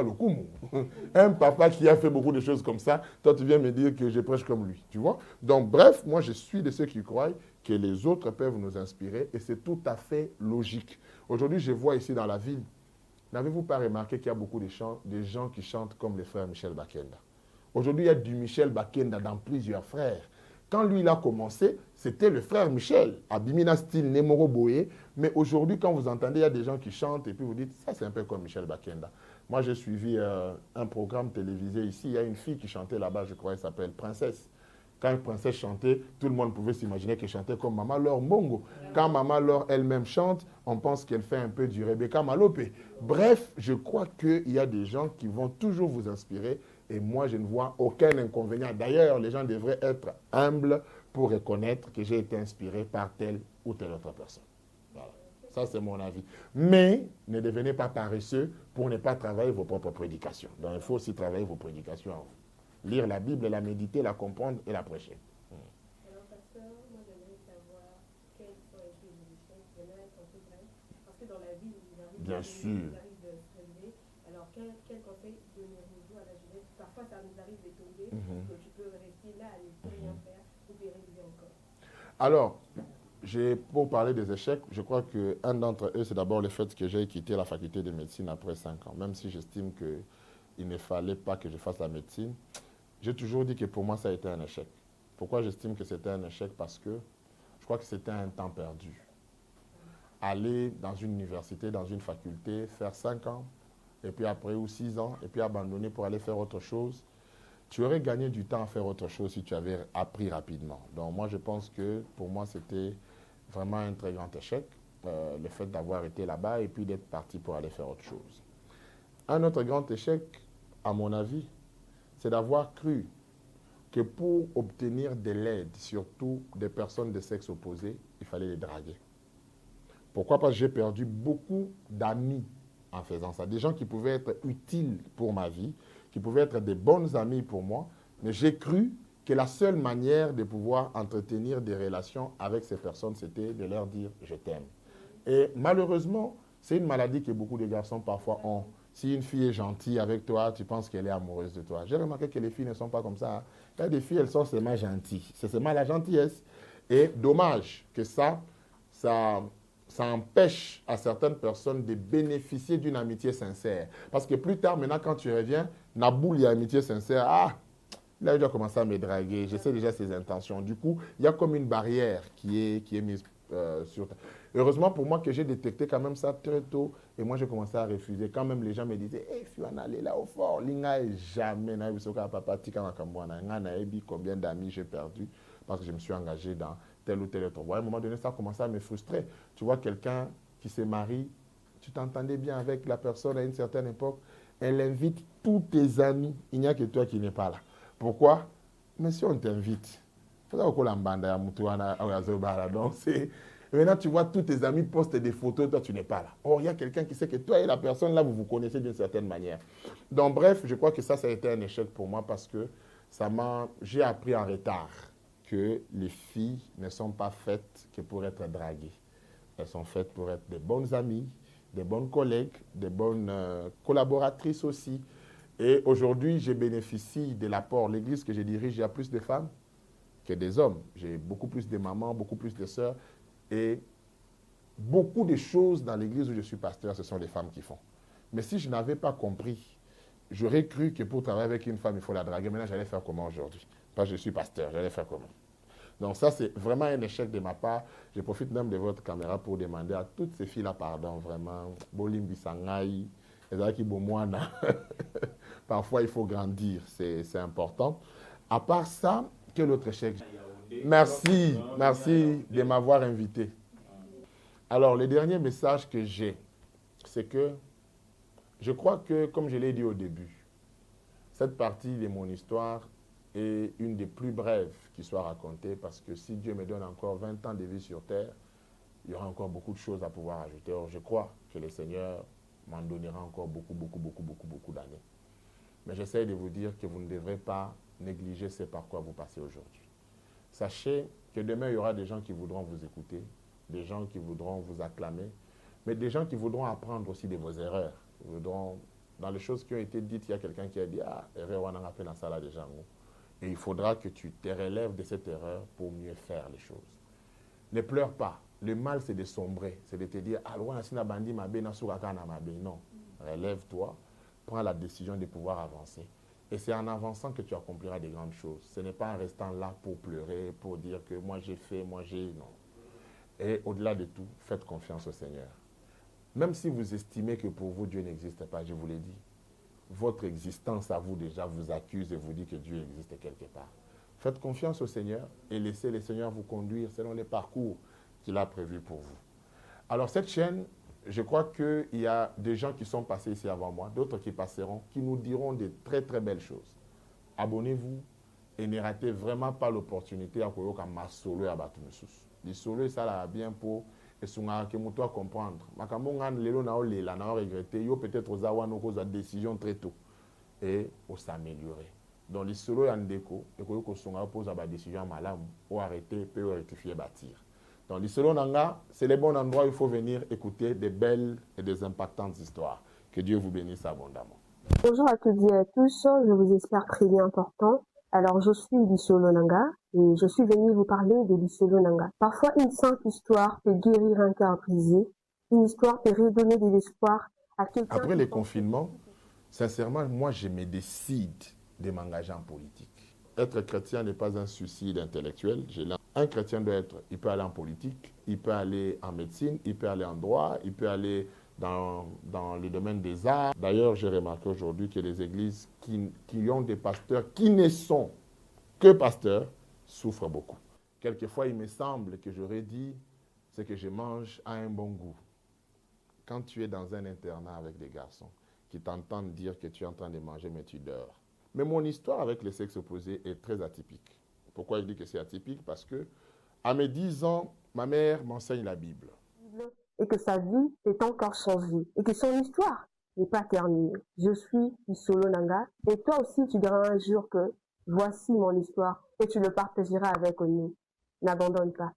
un papa qui a fait beaucoup de choses comme ça, toi tu viens me dire que je prêche comme lui, tu vois. Donc bref, moi je suis de ceux qui croient que les autres peuvent nous inspirer et c'est tout à fait logique. Aujourd'hui, je vois ici dans la ville, n'avez-vous pas remarqué qu'il y a beaucoup de gens qui chantent comme les frères Michel Bakenda? Aujourd'hui, il y a du Michel Bakenda dans plusieurs frères. Quand lui, il a commencé, c'était le frère Michel, Abimina style Nemoro Boé. Mais aujourd'hui, quand vous entendez, il y a des gens qui chantent et puis vous dites, ça c'est un peu comme Michel Bakenda. Moi, j'ai suivi un programme télévisé ici. Il y a une fille qui chantait là-bas, je crois, elle s'appelle Princesse. Quand une princesse chantait, tout le monde pouvait s'imaginer qu'elle chantait comme Maman Laure Mbongo. Quand Maman Laure elle-même chante, on pense qu'elle fait un peu du Rebecca Malopé. Bref, je crois qu'il y a des gens qui vont toujours vous inspirer et moi, je ne vois aucun inconvénient. D'ailleurs, les gens devraient être humbles pour reconnaître que j'ai été inspiré par telle ou telle autre personne. Voilà. Ça, c'est mon avis. Mais ne devenez pas paresseux pour ne pas travailler vos propres prédications. Donc, il faut aussi travailler vos prédications à vous. Lire la Bible, la méditer, la comprendre et la prêcher. Alors, pasteur, moi j'aimerais savoir quelles sont les évolutions qui viennent être un peu bref. Parce que dans la vie, il arrive Bien sûr. de se réveiller. Alors, quel conseil donneriez-vous à la jeunesse? Parfois, ça nous arrive de tomber, que tu peux rester là, à ne plus rien faire, ou bien réviser encore. Alors, pour parler des échecs, je crois qu'un d'entre eux, c'est d'abord le fait que j'ai quitté la faculté de médecine après 5 ans. Même si j'estime qu'il ne fallait pas que je fasse la médecine, j'ai toujours dit que pour moi, ça a été un échec. Pourquoi j'estime que c'était un échec? Parce que je crois que c'était un temps perdu. Aller dans une université, dans une faculté, faire 5 ans, et puis après ou 6 ans, et puis abandonner pour aller faire autre chose, tu aurais gagné du temps à faire autre chose si tu avais appris rapidement. Donc moi, je pense que pour moi, c'était vraiment un très grand échec, le fait d'avoir été là-bas et puis d'être parti pour aller faire autre chose. Un autre grand échec, à mon avis, c'est d'avoir cru que pour obtenir de l'aide, surtout des personnes de sexe opposé, il fallait les draguer. Pourquoi? Parce que j'ai perdu beaucoup d'amis en faisant ça. Des gens qui pouvaient être utiles pour ma vie, qui pouvaient être des bons amis pour moi. Mais j'ai cru que la seule manière de pouvoir entretenir des relations avec ces personnes, c'était de leur dire « je t'aime ». Et malheureusement, c'est une maladie que beaucoup de garçons parfois ont. Si une fille est gentille avec toi, tu penses qu'elle est amoureuse de toi. J'ai remarqué que les filles ne sont pas comme ça. Il y a des filles, elles sont seulement gentilles. C'est seulement la gentillesse. Et dommage que ça empêche à certaines personnes de bénéficier d'une amitié sincère. Parce que plus tard, maintenant, quand tu reviens, Naboul, il y a amitié sincère. Ah, il a déjà commencé à me draguer. Je sais déjà ses intentions. Du coup, il y a comme une barrière qui est mise sur ta... Heureusement pour moi que j'ai détecté quand même ça très tôt. Et moi, j'ai commencé à refuser. Quand même, les gens me disaient, hey, tu en allé là au fort. Linga est jamais. Combien d'amis j'ai perdu parce que je me suis engagé dans tel ou tel autre. À un moment donné, ça a commencé à me frustrer. Tu vois quelqu'un qui se marie, tu t'entendais bien avec la personne à une certaine époque, elle invite tous tes amis. Il n'y a que toi qui n'es pas là. Pourquoi? Mais si on t'invite, donc c'est... Maintenant, tu vois, tous tes amis postent des photos, toi, tu n'es pas là. Or, il y a quelqu'un qui sait que toi et la personne, là, vous vous connaissez d'une certaine manière. Donc, bref, je crois que ça a été un échec pour moi parce que j'ai appris en retard que les filles ne sont pas faites que pour être draguées. Elles sont faites pour être des bonnes amies, des bonnes collègues, des bonnes collaboratrices aussi. Et aujourd'hui, je bénéficie de l'apport. L'église que je dirige, il y a plus de femmes que des hommes. J'ai beaucoup plus de mamans, beaucoup plus de sœurs. Et beaucoup de choses dans l'église où je suis pasteur, ce sont les femmes qui font. Mais si je n'avais pas compris, j'aurais cru que pour travailler avec une femme, il faut la draguer. Maintenant, j'allais faire comment aujourd'hui? Parce que je suis pasteur, j'allais faire comment? Donc ça, c'est vraiment un échec de ma part. Je profite même de votre caméra pour demander à toutes ces filles-là, pardon, vraiment, Bolimbi Sangai, Ezaki Bomwana. Parfois, il faut grandir, c'est important. À part ça, quel autre échec? Merci de m'avoir invité. Alors, le dernier message que j'ai, c'est que je crois que, comme je l'ai dit au début, cette partie de mon histoire est une des plus brèves qui soit racontée parce que si Dieu me donne encore 20 ans de vie sur terre, il y aura encore beaucoup de choses à pouvoir ajouter. Or, je crois que le Seigneur m'en donnera encore beaucoup d'années. Mais j'essaie de vous dire que vous ne devrez pas négliger ce par quoi vous passez aujourd'hui. Sachez que demain, il y aura des gens qui voudront vous écouter, des gens qui voudront vous acclamer, mais des gens qui voudront apprendre aussi de vos erreurs. Dans les choses qui ont été dites, il y a quelqu'un qui a dit « Ah, erreur, on a fait dans ça là déjà. » Et il faudra que tu te relèves de cette erreur pour mieux faire les choses. Ne pleure pas. Le mal, c'est de sombrer. C'est de te dire « Ah, non. Relève-toi, prends la décision de pouvoir avancer. Et c'est en avançant que tu accompliras des grandes choses. Ce n'est pas en restant là pour pleurer, pour dire que moi j'ai fait, moi j'ai... Non. Et au-delà de tout, faites confiance au Seigneur. Même si vous estimez que pour vous, Dieu n'existe pas, je vous l'ai dit, votre existence à vous déjà vous accuse et vous dit que Dieu existe quelque part. Faites confiance au Seigneur et laissez le Seigneur vous conduire selon les parcours qu'il a prévus pour vous. Alors cette chaîne, je crois qu'il y a des gens qui sont passés ici avant moi, d'autres qui passeront, qui nous diront de très très belles choses. Abonnez-vous et ne ratez vraiment pas l'opportunité à koyoka masolo ya batu mosusu. Les solo ça là bien pour esunga ke muto comprendre. Makambo ngana lelo na olela na regretter yo peut-être ozawana koza décision très tôt et au s'améliorer. Donc les solo ya ndeko et koyoko sunga poser ba décision malamu ou arrêter peut rectifier bâtir. Donc, l'Isolon Nanga, c'est le bon endroit où il faut venir écouter des belles et des impactantes histoires. Que Dieu vous bénisse abondamment. Bonjour à toutes et à tous, je vous espère très bien portant. Alors, je suis Lisolo Nanga et je suis venue vous parler de Lisolo Nanga. Parfois, une simple histoire peut guérir un cœur brisé. Une histoire peut redonner de l'espoir à quelqu'un. Après les confinements, sincèrement, moi, je me décide de m'engager en politique. Être chrétien n'est pas un suicide intellectuel. Un chrétien il peut aller en politique, il peut aller en médecine, il peut aller en droit, il peut aller dans le domaine des arts. D'ailleurs, j'ai remarqué aujourd'hui que les églises qui ont des pasteurs qui ne sont que pasteurs souffrent beaucoup. Quelquefois, il me semble que j'aurais dit ce que je mange a un bon goût. Quand tu es dans un internat avec des garçons qui t'entendent dire que tu es en train de manger mais tu dors. Mais mon histoire avec le sexe opposé est très atypique. Pourquoi je dis que c'est atypique? Parce que à mes 10 ans, ma mère m'enseigne la Bible. et que sa vie est encore sans vie et que son histoire n'est pas terminée. Je suis Isolo Nanga et toi aussi tu diras un jour que voici mon histoire et tu le partageras avec nous. N'abandonne pas.